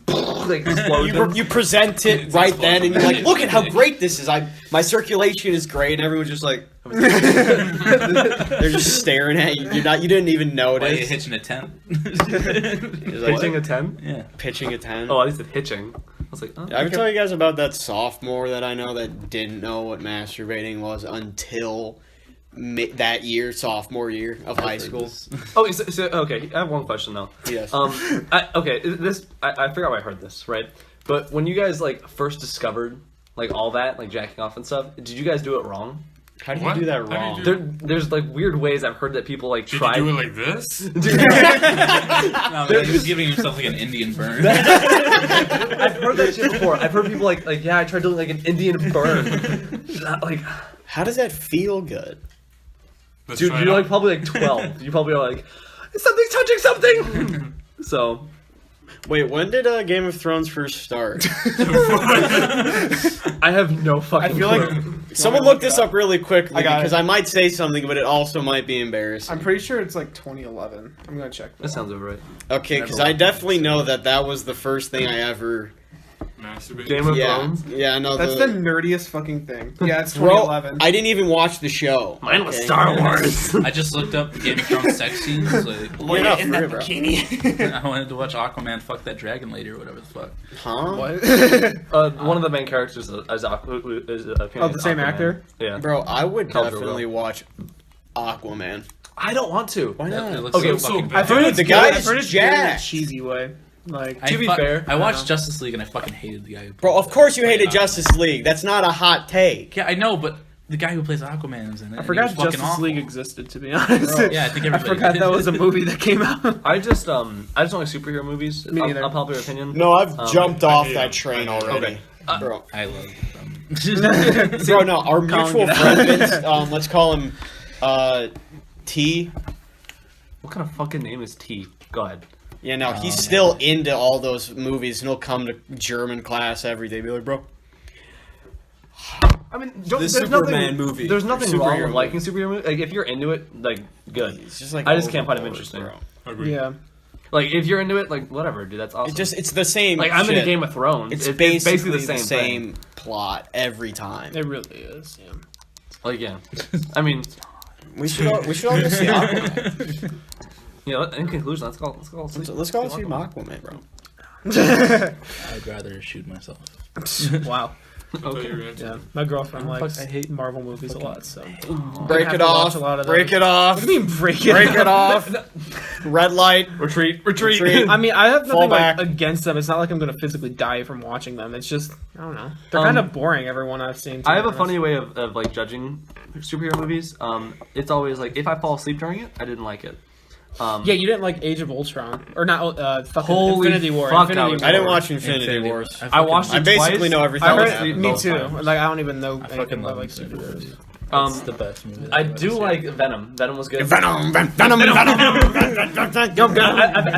like explosion. You present it right then, and you're like, "Look at how great this is! My circulation is great," and everyone's just like, they're just staring at you. You didn't even why are you notice. hitching a tent? Pitching a 10? Yeah. Pitching a 10. Oh, I used to hitching. I was like, oh. I ever tell you guys about that sophomore that I know that didn't know what masturbating was until that year, sophomore year of high school? Oh, so, okay. I have one question though. Yes. I forgot where I heard this, right? But when you guys like first discovered like all that, like jacking off and stuff, did you guys do it wrong? How do you What? do that How do you wrong? do- There's like weird ways I've heard that people like Did try. you do it like this? No, man, he was giving himself like an Indian burn. I've heard that shit before. I've heard people like yeah, I tried doing like an Indian burn. Like, How does that feel good? Let's dude, try it you're out. like probably like 12. You probably are like, something's touching something. So. Wait, when did Game of Thrones first start? I have no fucking I feel like clue. Someone look this up really quickly I got because it. I might say something, but it also might be embarrassing. I'm pretty sure it's like 2011. I'm gonna check. That sounds over right. Okay, because I definitely know that was the first thing I ever. Masturbate. Game of Yeah, Thrones. yeah, no. That's the nerdiest fucking thing. Yeah, it's Bro, 2011. I didn't even watch the show. Mine was okay? Star Wars. I just looked up Game of Thrones sex scenes. Like, You're not for real, bro. I wanted to watch Aquaman fuck that dragon lady or whatever the fuck. Huh? What? One of the main characters is Oh, the same actor? Yeah. Bro, I would Khal Drogo. definitely watch Aquaman. I don't want to. Why not? It looks Okay, so fucking I've bad. heard it's The good. guy I've is heard it's good in a jacked. cheesy way. Like, To be fair, I watched Justice League and I fucking hated the guy who played Bro, of course you hated Justice League. That's not a hot take. Yeah, I know, but the guy who plays Aquaman is in it. I and forgot he was fucking Justice awful. League existed. To be honest, Yeah, I think I everybody forgot did. that was a movie that came out. I just don't like superhero movies. Me neither. Unpopular opinion. No, I've jumped off hate that him. train already. Okay. Bro. I love them. Bro, no, our mutual get friend, Vince, let's call him T. What kind of fucking name is T? Go ahead. Yeah, no, he's still into all those movies, and he'll come to German class every day, be like, bro. I mean, The there's Superman nothing, movie. There's nothing Superhero wrong with movie. liking superhero movies. Like, if you're into it, like, good. It's just like I just can't find them overboard, interesting. bro. Agreed. Yeah, Like, if you're into it, like, whatever, dude, that's awesome. It's the same. like, I'm shit. into Game of Thrones. It's It's basically the same thing. plot every time. it really is. Yeah. Like, yeah. I mean, We should all go see Aquaman. in conclusion, let's go. Let's go see Aquaman, bro. I'd rather shoot myself. Wow. Okay. Yeah, my girlfriend likes. I hate Marvel movies a lot, so Break have it to watch off. a lot of Break those. it off. What do you mean break it? Break it off. Red light. Retreat. I mean, I have Fall nothing back. against them. It's not like I'm gonna physically die from watching them. It's just I don't know. They're kind of boring. Everyone I've seen. to I be have a honest. funny way of like judging superhero movies. It's always like if I fall asleep during it, I didn't like it. Yeah, you didn't like Age of Ultron or not? Fucking Holy Infinity War. fuck, Infinity War. I didn't watch Infinity Wars. I watched it I basically twice. know everything. I that heard. happened Me both too. times. Like I don't even know I anything fucking about love like Infinity superheroes. It's the best movie. I do like Venom. Venom was good. Venom. I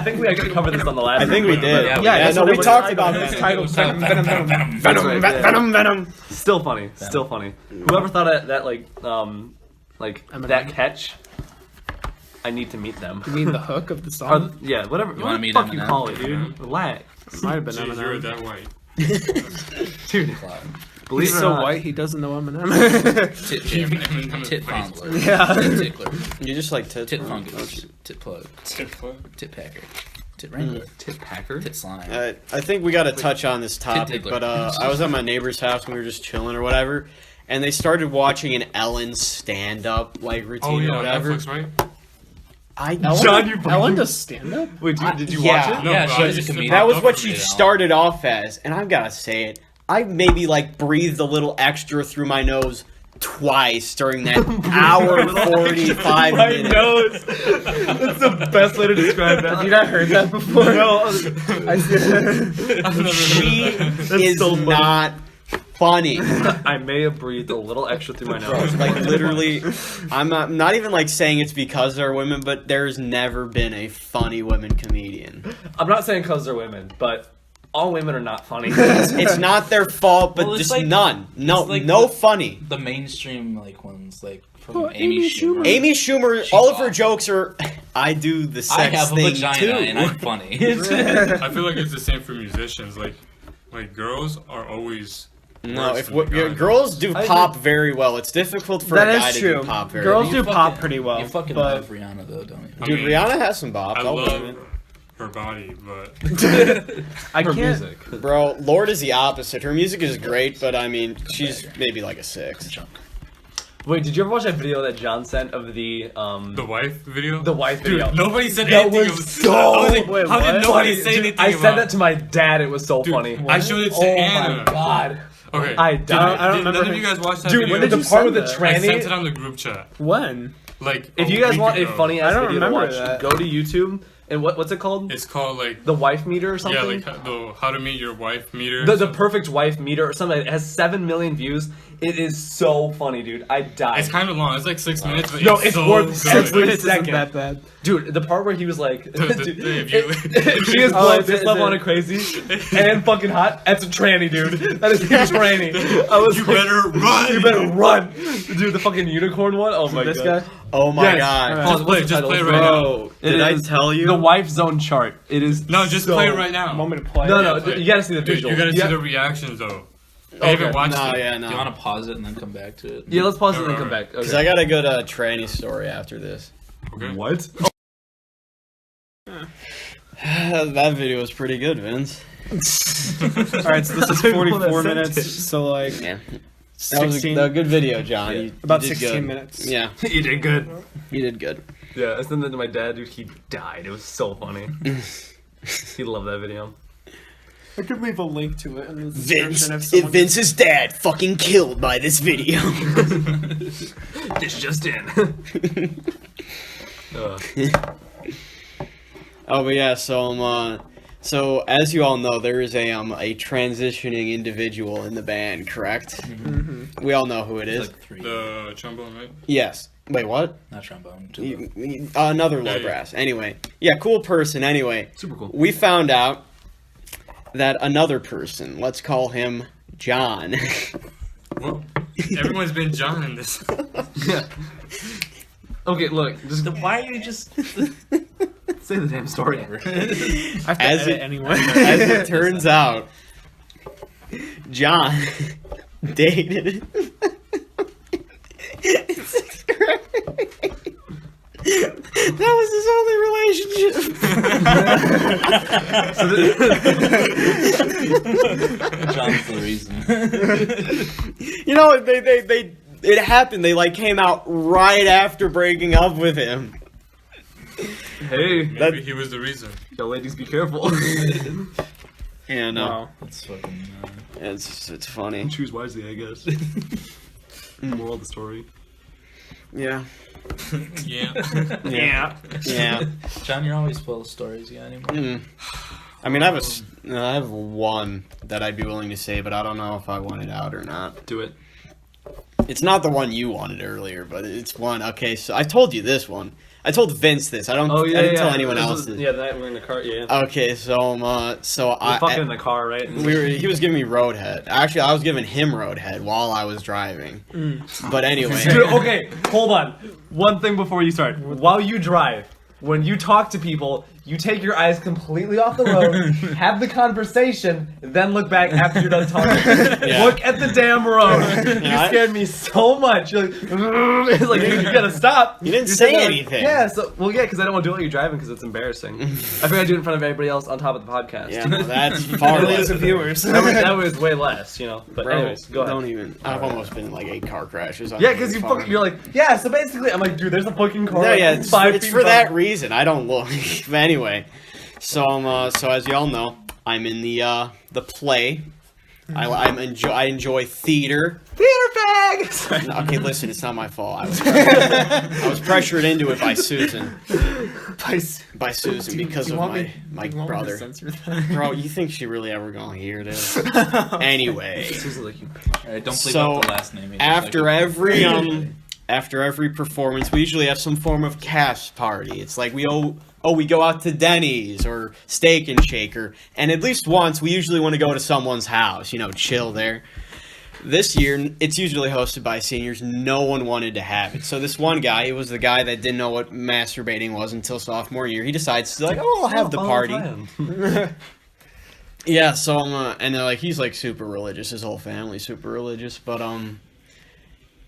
think we actually covered this on the last. I think we did. Yeah, Yeah, no, we talked about It's Venom. titled Venom. Venom. Still funny. Still funny. Whoever thought of that like that catch, I need to meet them. You mean the hook of the Or, song? yeah, whatever. wanna What the meet fuck you Eminem? call it, dude? Relax, Might have been Jeez, you're Eminem. that white. dude. Believe He's it or so not, white he doesn't know Eminem. Tit fondler. Yeah. Tit tickler. You just like tits. Tit bro. fungus. Tit plug. Tit packer. Tit wrangler. Tit Packer. Tit slime. I think we got to touch on this topic, tickler. but I was at my neighbor's house when we were just chilling or whatever, and they started watching an Ellen stand-up like routine Oh or yeah, whatever. Netflix, right? John, you Ellen does stand up. Wait, did you yeah. watch it? No, Yeah, but she I was a just- comedian. That was what Don't she forget it all. started off as, and I've got to say it. I maybe like breathed a little extra through my nose twice during that hour and 45 My minutes. nose. That's the best way to describe that. Have you not heard that before? No. I've never She heard that. is so funny. not funny. I may have breathed a little extra through my nose. Like literally, I'm not even like saying it's because they're women, but there's never been a funny women comedian. I'm not saying because they're women, but all women are not funny. It's not their fault, but Well, it's just like- none. No, it's like no the- funny. The mainstream like ones like from Oh, Amy Amy Schumer. Schumer. Amy Schumer, She's all of her awful. jokes are, I do the I sex have a thing vagina too. and I'm funny. I feel like it's the same for musicians. Like girls are always No, worse if than the guys. girls do I pop very well, it's difficult for That a guy is to true. do pop very Girls well. do pop pretty well. You fucking but love Rihanna though, don't you? I Dude, mean, Rihanna has some bops. I I'll love admit. her body, but I Her can't. music. Bro, Lord is the opposite. Her music is great, but I mean, she's maybe like a 6. Chunk. Wait, did you ever watch that video that John sent of the the wife video. the wife Dude, video? nobody said That anything. was It so- I was like, Wait, how what? did nobody Funny, say dude, anything I about said that to my dad. It was so Dude, funny. I showed it to Oh Anna. my god. Okay. I died. I don't Did remember none of him- you guys watch that Dude, video? when did the you part with send the that? I sent it tranny. on the group chat. When? Like If a you guys week want a ago. funny I ass don't video to remember watch, that. go to YouTube and what's it called? It's called like The wife meter or something. yeah, like the how to meet your wife meter. the perfect wife meter or something. It has 7 million views. It is so funny, dude. I died. It's kind of long. It's like 6 minutes. But No, it's it's so worth good. 6 minutes. Isn't Second. that bad? Dude, the part where he was like, dude, if you- if she is Oh, blown is this it- level is on it- a crazy and fucking hot, that's a tranny, dude. That is a tranny. I was You like, better run. you better run. Dude, the fucking unicorn one? Oh my This god. guy? Oh my Yes. god. Alright. Pause, what's the Just title? play right now. Bro, It did I is tell you? The wife zone chart. It is No, just so- play it right now. Want me to play? No, it? no, play it. you gotta see the Dude, visual. you gotta see Yeah. the reactions though. I Okay. haven't watched No, it. yeah, Do you no. want to pause it and then come back to it? Yeah, let's pause it and then Alright. come back. Because Okay. I gotta go to a tranny story after this. Okay. What? That video was pretty good, Vince. Alright, so this is I don't know 44 that minutes. sentence. So, like, Yeah. That was 16, a good video, John. Yeah. You about did 16 good. minutes. Yeah, You did good. you did good. Yeah, I sent that to my dad, dude. He died. It was so funny. He loved that video. I could leave a link to it in the Vince, description if someone... Vince's dad fucking killed by this video. This just in. Oh, but yeah, so as you all know, there is a transitioning individual in the band, correct? Mhm. We all know who it is. Like 3. The trombone, right? Yes. Wait, what? Not trombone. Tuba. Another low Hey. brass. Anyway, yeah, cool person. Anyway, Super cool. we found out that another person, let's call him John. Well, everyone's been John in this. Yeah. Okay, look. Just Why are you just say the damn story. I have to As edit it- anyway. As it turns out, John dated In sixth grade. That was his only relationship. John's the reason. You know, it happened. They like came out right after breaking up with him. Hey, Maybe he was the reason. yo, ladies, be careful. And Wow. That's fucking. it's funny. Choose wisely, I guess. Moral of the story. Yeah. Yeah. Yeah. Yeah. John, you're always full of stories. You got any more? I mean, I have one that I'd be willing to say, but I don't know if I want it out or not. Do it. It's not the one you wanted earlier, but it's one. Okay, so I told you this one. I told Vince this. I didn't tell anyone else this. Yeah, the night we were in the car. Yeah. Okay, so We're fucking in the car, right? he was giving me roadhead. Actually, I was giving him roadhead while I was driving. But anyway, Dude, okay, hold on. One thing before you start. While you drive, when you talk to people, you take your eyes completely off the road, have the conversation, then look back after you're done talking. Yeah. Look at the damn road. You Yeah, scared me so much. You're like, it's like, dude, you gotta stop. You didn't You're say sitting there anything. Yeah, because I don't want to do it while you're driving because it's embarrassing. I figured I'd do it in front of everybody else on top of the podcast. yeah, no, that's far Millions less. of viewers. that was way less, you know. But Bro, anyways, go ahead. don't even. I've almost been in like 8 car crashes. Yeah, because you're like, yeah, so basically, I'm like, dude, there's a fucking car. No, like, yeah, it's 5 it's feet for from that me. reason. I don't look. But anyway, so as y'all know, I'm in the play. I enjoy theater. Theater bag! Sorry. Okay, listen, it's not my fault. I was pressured into it by Susan. By Susan because of my brother. Bro, you think she really ever gonna hear this? Anyway, Alright, don't bleep So, out the last name. after every performance, we usually have some form of cast party. It's like we go out to Denny's or Steak and Shaker, and at least once we usually want to go to someone's house, chill there. This year, it's usually hosted by seniors. No one wanted to have it. So this one guy, it was the guy that didn't know what masturbating was until sophomore year. He decides to I'll have the party. Yeah, so and they're like, he's like super religious. His whole family's super religious, but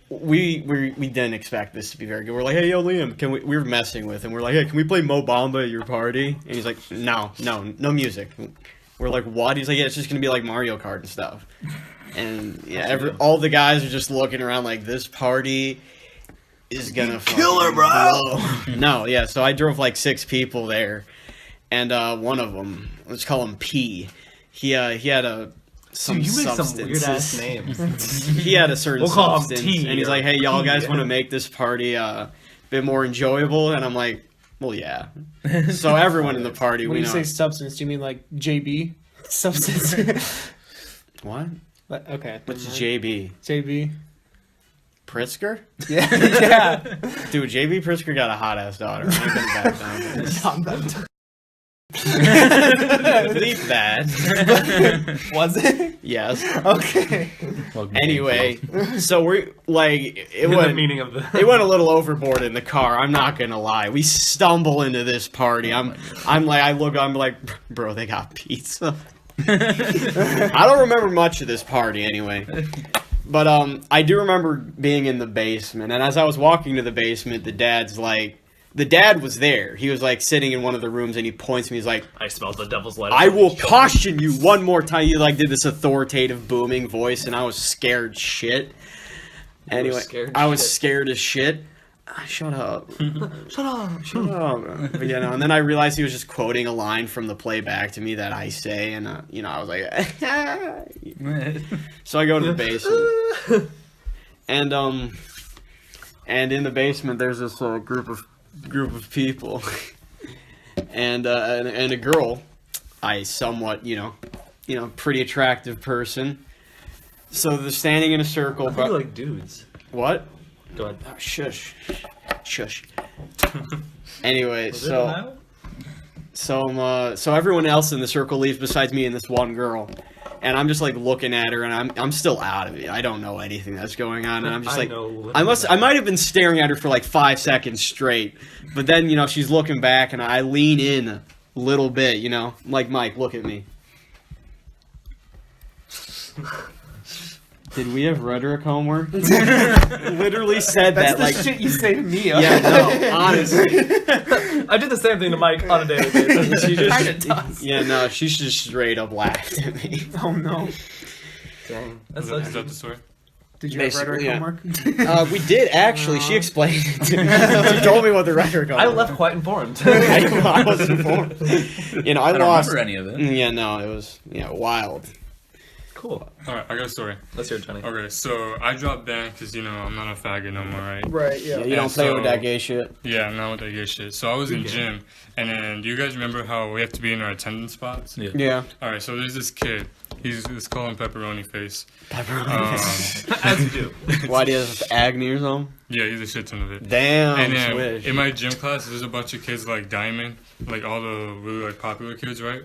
we didn't expect this to be very good. We're like, hey, yo, Liam, we were messing with him. We're like, hey, can we play Mo Bamba at your party? And he's like, no music. We're like, what? He's like, yeah, it's just gonna be like Mario Kart and stuff. And yeah, all the guys are just looking around like, this party is gonna Killer, bro. No, yeah. So I drove like 6 people there, and one of them, let's call him P. He had some Dude, you make some substances. weird ass names. He had a certain We'll call him substance, T, and he's or like, "Hey, y'all P. guys want to make this party a bit more enjoyable?" And I'm like, "Well, yeah." So everyone in the party, When we you know. say substance, do you mean like JB? Substance? What? Okay. What's JB? JB? Pritzker? Yeah. Yeah. Dude, JB Pritzker got a hot ass daughter. I ain't gonna back down from this. Bleep that. Was it? Yes. Okay. Anyway, so we're like, it The went. meaning of the. It went a little overboard in the car. I'm not gonna lie. We stumble into this party. I'm like, bro, they got pizza. I don't remember much of this party anyway. But I do remember being in the basement, and as I was walking to the basement, the dad was there. He was like sitting in one of the rooms, and he points to me. He's like, I smelled the devil's lettuce. I will caution you one more time. He like did this authoritative booming voice, and I was scared shit. Anyway, I was scared as shit. Shut up. Shut up. But, and then I realized he was just quoting a line from the playback to me that I say, and I was like, so I go to the basement, and in the basement there's this group of people, and a girl, I somewhat pretty attractive person. So they're standing in a circle. I like dudes. What? Go ahead. Oh, shush. Anyway, so everyone else in the circle leaves besides me and this one girl, and I'm just like looking at her, and I'm still out of it. I don't know anything that's going on, and I'm just like, I might have been staring at her for like 5 seconds straight, but then she's looking back, and I lean in a little bit, I'm like, Mike, look at me. Did we have rhetoric homework? Literally said That's that the like shit you say to me. yeah, no, honestly. I do the same thing to Mike on a daily basis. She Kinda just does. yeah, no, she just straight up laughed at me. Oh no. Dang. Is That's that the story? Did you have Basically, rhetoric yeah. homework? We did actually. She explained it to me. She told me what the rhetoric I was. left quite informed. I was informed. You know, I I don't lost. remember any of it. Yeah, no, it was wild. Cool. Alright, I got a story. Let's hear it, Johnny. Okay, so I dropped down because, you know, I'm not a faggot no more, right? Right. Yeah, Yeah. you don't And play with so- that gay shit. Yeah, I'm not with that gay shit. So I was in gym, and then do you guys remember how we have to be in our attendance spots? Yeah. Yeah. Alright, so there's this kid. Let's call him Pepperoni Face. As you do. Why do you have agony or something? Yeah, he's a shit ton of it. Damn, And then swish. in my gym class, there's a bunch of kids like Diamond, like all the really like popular kids, right?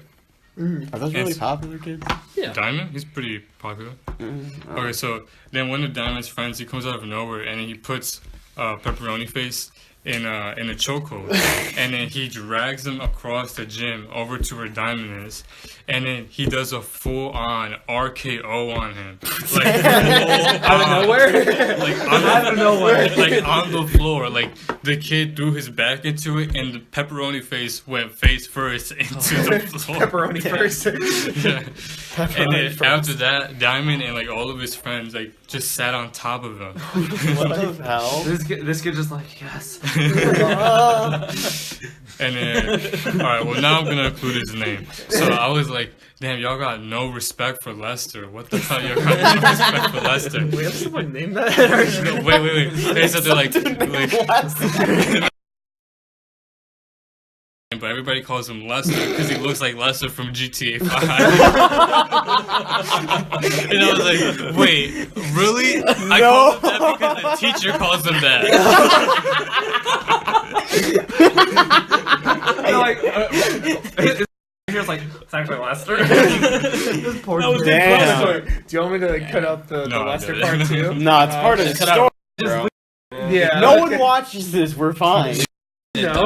Are those really It's- popular kids? Yeah. Diamond, he's pretty popular. Okay, so then one of Diamond's friends, he comes out of nowhere and he puts Pepperoni Face in a chokehold, and then he drags him across the gym over to where Diamond is, and then he does a full-on RKO on him, like Out of nowhere? like Out of nowhere. like on the floor. Like the kid threw his back into it, and the Pepperoni Face went face first into the floor. Pepperoni first. Yeah. And then after that, Diamond and like all of his friends like just sat on top of him. What the hell? This kid just like, yes. And then, all right, well now I'm gonna include his name. So I was like, damn, y'all got no respect for Lester. What the hell, y'all got no respect for Lester? We have someone named that. No, wait. They said they're like but everybody calls him Lester because he looks like Lester from GTA 5. And I was like, wait, really? I call him that because the teacher calls him that. Here's like, it's actually Lester. This poor kid. Damn. Do you want me to like, cut out the No, I Lester didn't. part too? No, it's part of the cut out- story, bro. Yeah. No okay. one watches this. We're fine. No.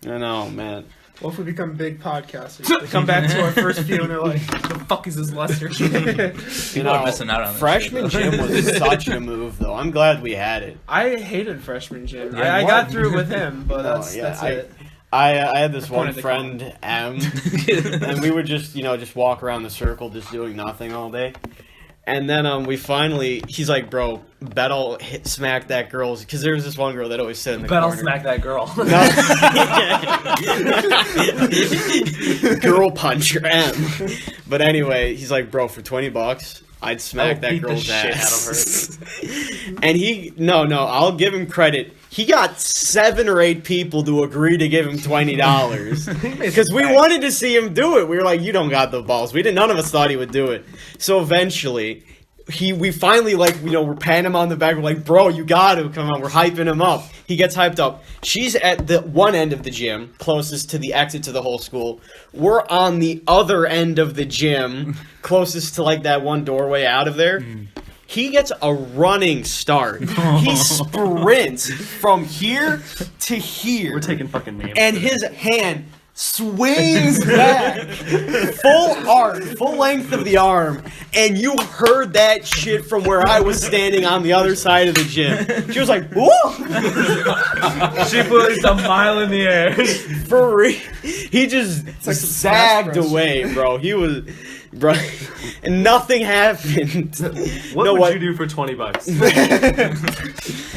I know, man. What if we become big podcasters? They come back to our first few and they're like, "The fuck is this Lester?" People are missing out on this freshman shit, gym was such a move, though. I'm glad we had it. I hated freshman gym. Yeah, I what? got through with him, but that's yeah, it. I had this one Pointed to friend, M, and we would just walk around the circle just doing nothing all day. And then we finally, he's like, bro, bet I'll smack that girl's, because there was this one girl that always sit in the Bet I'll corner. smack that girl. Girl puncher, M. But anyway, he's like, bro, for $20, I'd smack I'll that beat the girl's shit ass. And he, no, I'll give him credit. He got 7 or 8 people to agree to give him $20 because we wanted to see him do it. We were like, "You don't got the balls." None of us thought he would do it. So eventually, we finally we're patting him on the back. We're like, "Bro, you got to come on." We're hyping him up. He gets hyped up. She's at the one end of the gym, closest to the exit to the whole school. We're on the other end of the gym, closest to that one doorway out of there. He gets a running start. He sprints from here to here. We're taking fucking names. And his hand swings back. Full length of the arm. And you heard that shit from where I was standing on the other side of the gym. She was like, whoa! She flew a mile in the air. For real. He just sagged Smash away, bro. He was... Bro, and nothing happened. What would you do for $20?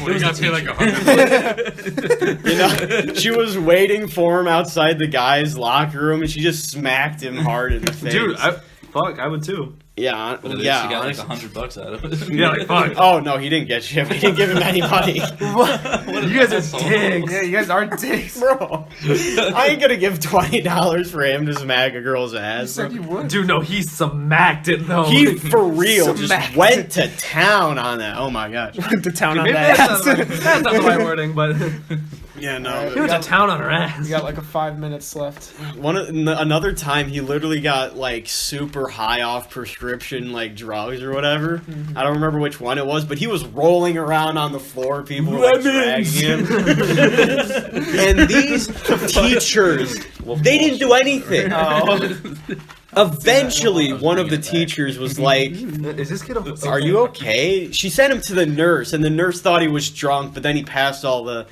Well, you got to pay like $100. She was waiting for him outside the guy's locker room, and she just smacked him hard in the face. Dude, I would too. Yeah, But at least yeah. you got like honestly. $100 out of it. Yeah, like, fuck. Oh no, he didn't get shit. We didn't give him any money, You guys are dicks. Yeah, you guys are dicks. bro. I ain't gonna give $20 for him to smack a girl's You ass. said you would. Dude, no, he smacked it though. He for real just Smacked. went to town on that. Oh my gosh. Went to town on Maybe that. that's not the right wording, but Yeah, he no. went to town on her ass. We got like 5 minutes left. Another time, he literally got super high off prescription drugs or whatever. I don't remember which one it was, but he was rolling around on the floor. People were dragging him. And these teachers, they didn't do anything. Eventually, one of the teachers was like, Is this kid a "Are you okay?" She sent him to the nurse, and the nurse thought he was drunk, but then he passed all the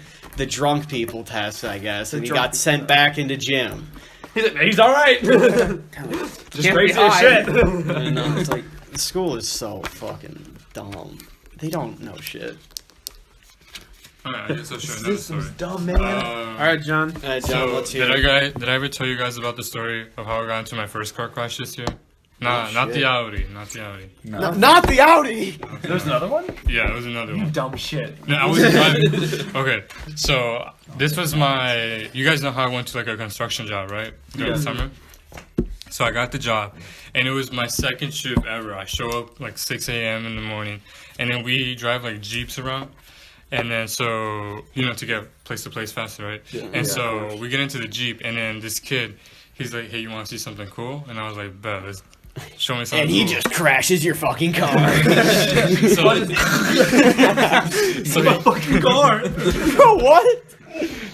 drunk people tests, I guess, and he got sent back into gym. He's all right. Just crazy as shit. And it's like, school is so fucking dumb. They don't know shit. Alright, I guess I'll show another story. dumb, man. All right, John. So, let's hear did it. I ever tell you guys about the story of how I got into my first car crash this year? Nah, Oh, not shit. the Audi. Not the Audi. Not the Audi! There's another one? Yeah, it was another one. Dumb shit. No, I wasn't driving. Okay, so this was my. You guys know how I went to like a construction job, right? During the summer. So I got the job, and it was my second shift ever. I show up like 6 a.m. in the morning, and then we drive like Jeeps around, and then so to get place to place faster, right? Yeah. And so we get into the Jeep, and then this kid, he's like, "Hey, you want to see something cool?" And I was like, "Bet, let's show me something." And he cool. just crashes your fucking car. So Fucking car. What?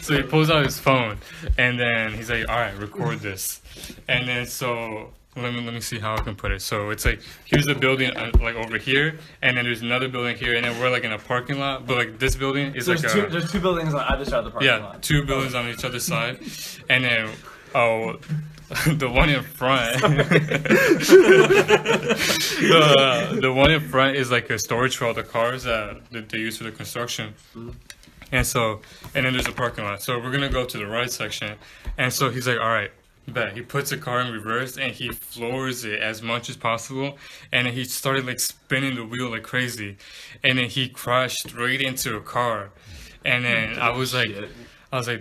So he pulls out his phone, and then he's like, "All right, record this." And then so let me see how I can put it. So it's like here's a building like over here, and then there's another building here, and then we're like in a parking lot. But like this building is There's like there's two buildings on either side of the parking yeah, lot. 2 buildings on each other side, and then the one in front, the one in front is like a storage for all the cars that they use for the construction. And then there's a parking lot. So we're gonna go to the right section. And so he's like, all right, bet. He puts the car in reverse and he floors it as much as possible. And then he started like spinning the wheel like crazy. And then he crashed straight into a car. And then I was like,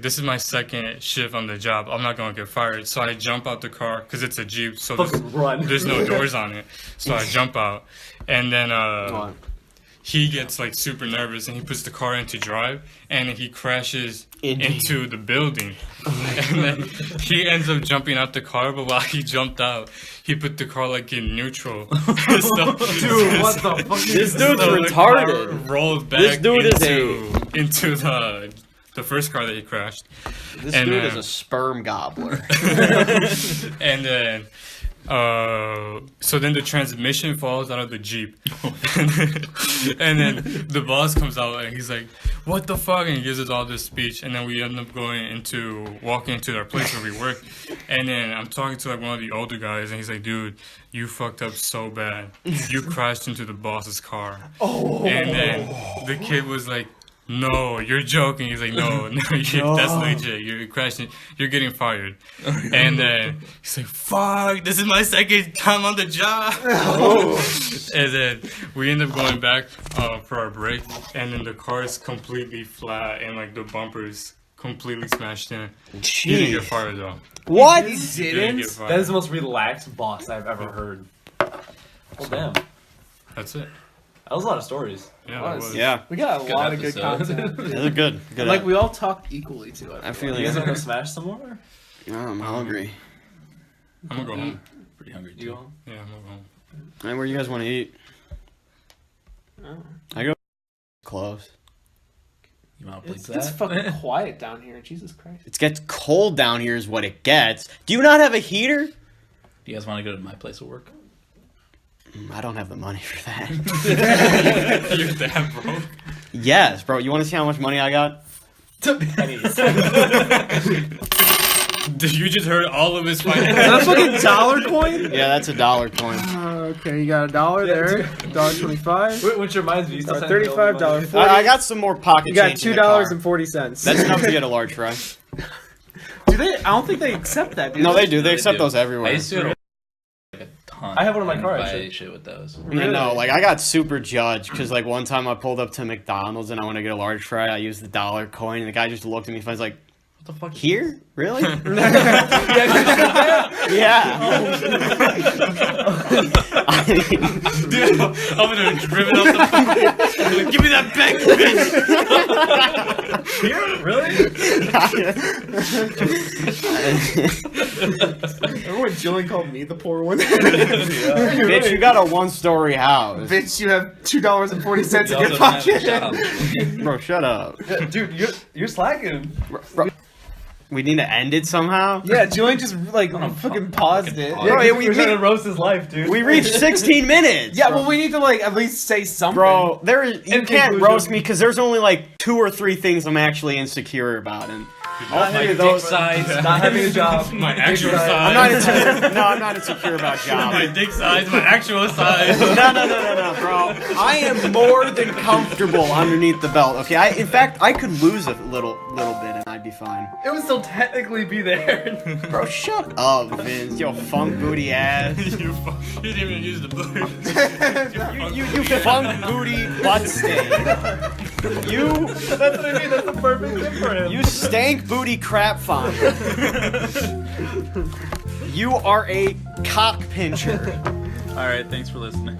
this is my second shift on the job. I'm not gonna get fired. So I jump out the car because it's a Jeep. So there's no doors on it. So I jump out. And then he gets like super nervous and he puts the car into drive and he crashes into the building. And then he ends up jumping out the car, but while he jumped out, he put the car like in neutral. Dude, what the fuck? This dude's So the car retarded. rolled back This dude is into the first car that he crashed. This And dude then- is a sperm gobbler. And then so then the transmission falls out of the Jeep. And then the boss comes out and he's like, "What the fuck?" And he gives us all this speech. And then we end up walking into our place where we work. And then I'm talking to like one of the older guys and he's like, "Dude, you fucked up so bad. You crashed into the boss's car." And then the kid was like, "No, you're joking." He's like, "No, that's legit. You're crashing. You're getting fired." And then he's like, "Fuck, this is my second time on the job." And then we end up going back for our break, and then the car is completely flat, and like the bumpers completely smashed in. He didn't get fired though. What? He didn't get fired. That is the most relaxed boss I've ever heard. Well, damn. That's it. That was a lot of stories. Yeah, that was. Yeah, We got a Good lot of good episode. content. they're good. Good. Like we all talked equally to it. I feel You guys like want to smash some more? I'm hungry. I'm gonna go home. Pretty hungry You too. go home? Yeah, I'm gonna go home. Hey, where you guys want to eat? Oh. I go close. You want to It's play that? fucking quiet down here. Jesus Christ. It gets cold down here, is what it gets. Do you not have a heater? Do you guys want to go to my place of work? I don't have the money for that. You're that broke. Yes, bro. You want to see how much money I got? You just heard all of his Is finances. that a fucking dollar coin? Yeah, that's a dollar coin. Okay, you got $1 there. $1.25. Which reminds me, you still send $35. Bill the money? I got some more pocket You got change in the car. $2.40. That's enough to get a large fry. Do they? I don't think they accept that. Do No, they? they do. They accept do. those everywhere. I used to go to like a ton. I have one in my and car, buy actually. shit with those. I know, like I got super judged because like one time I pulled up to McDonald's and I want to get a large fry. I used the dollar coin and the guy just looked at me and was like, What the fuck? "Here, really?" yeah. Dude, I'm gonna rip it off the phone. Give me that back, bitch. Here? Really? Remember when Jillian called me the poor one? Bitch, you got a 1-story house. Bitch, you have $2.40 in your You also have a pocket. job. Bro, shut up. Dude, you're slacking. Bro, We need to end it somehow. Yeah, Julian just like fucking paused it. Bro, yeah, we roast his life, dude. we reached 16 minutes. Yeah, well, we need to like at least say something. Bro, you In can't conclusion. roast me because there's only like 2 or 3 things I'm actually insecure about, and Not having dick size, not having a job. My actual size. I'm not insecure. No, I'm not insecure about My job. dick size, my actual size. No, bro. I am more than comfortable underneath the belt. Okay, in fact, I could lose a little bit and I'd be fine. It would still technically be there. Bro, shut up, Vince. Yo, funk booty ass. You didn't even use the blue. You funk booty butt stain. You That's what I mean. That's the perfect thing for him. You stank booty crap finder. You are a cock pincher. All right, thanks for listening.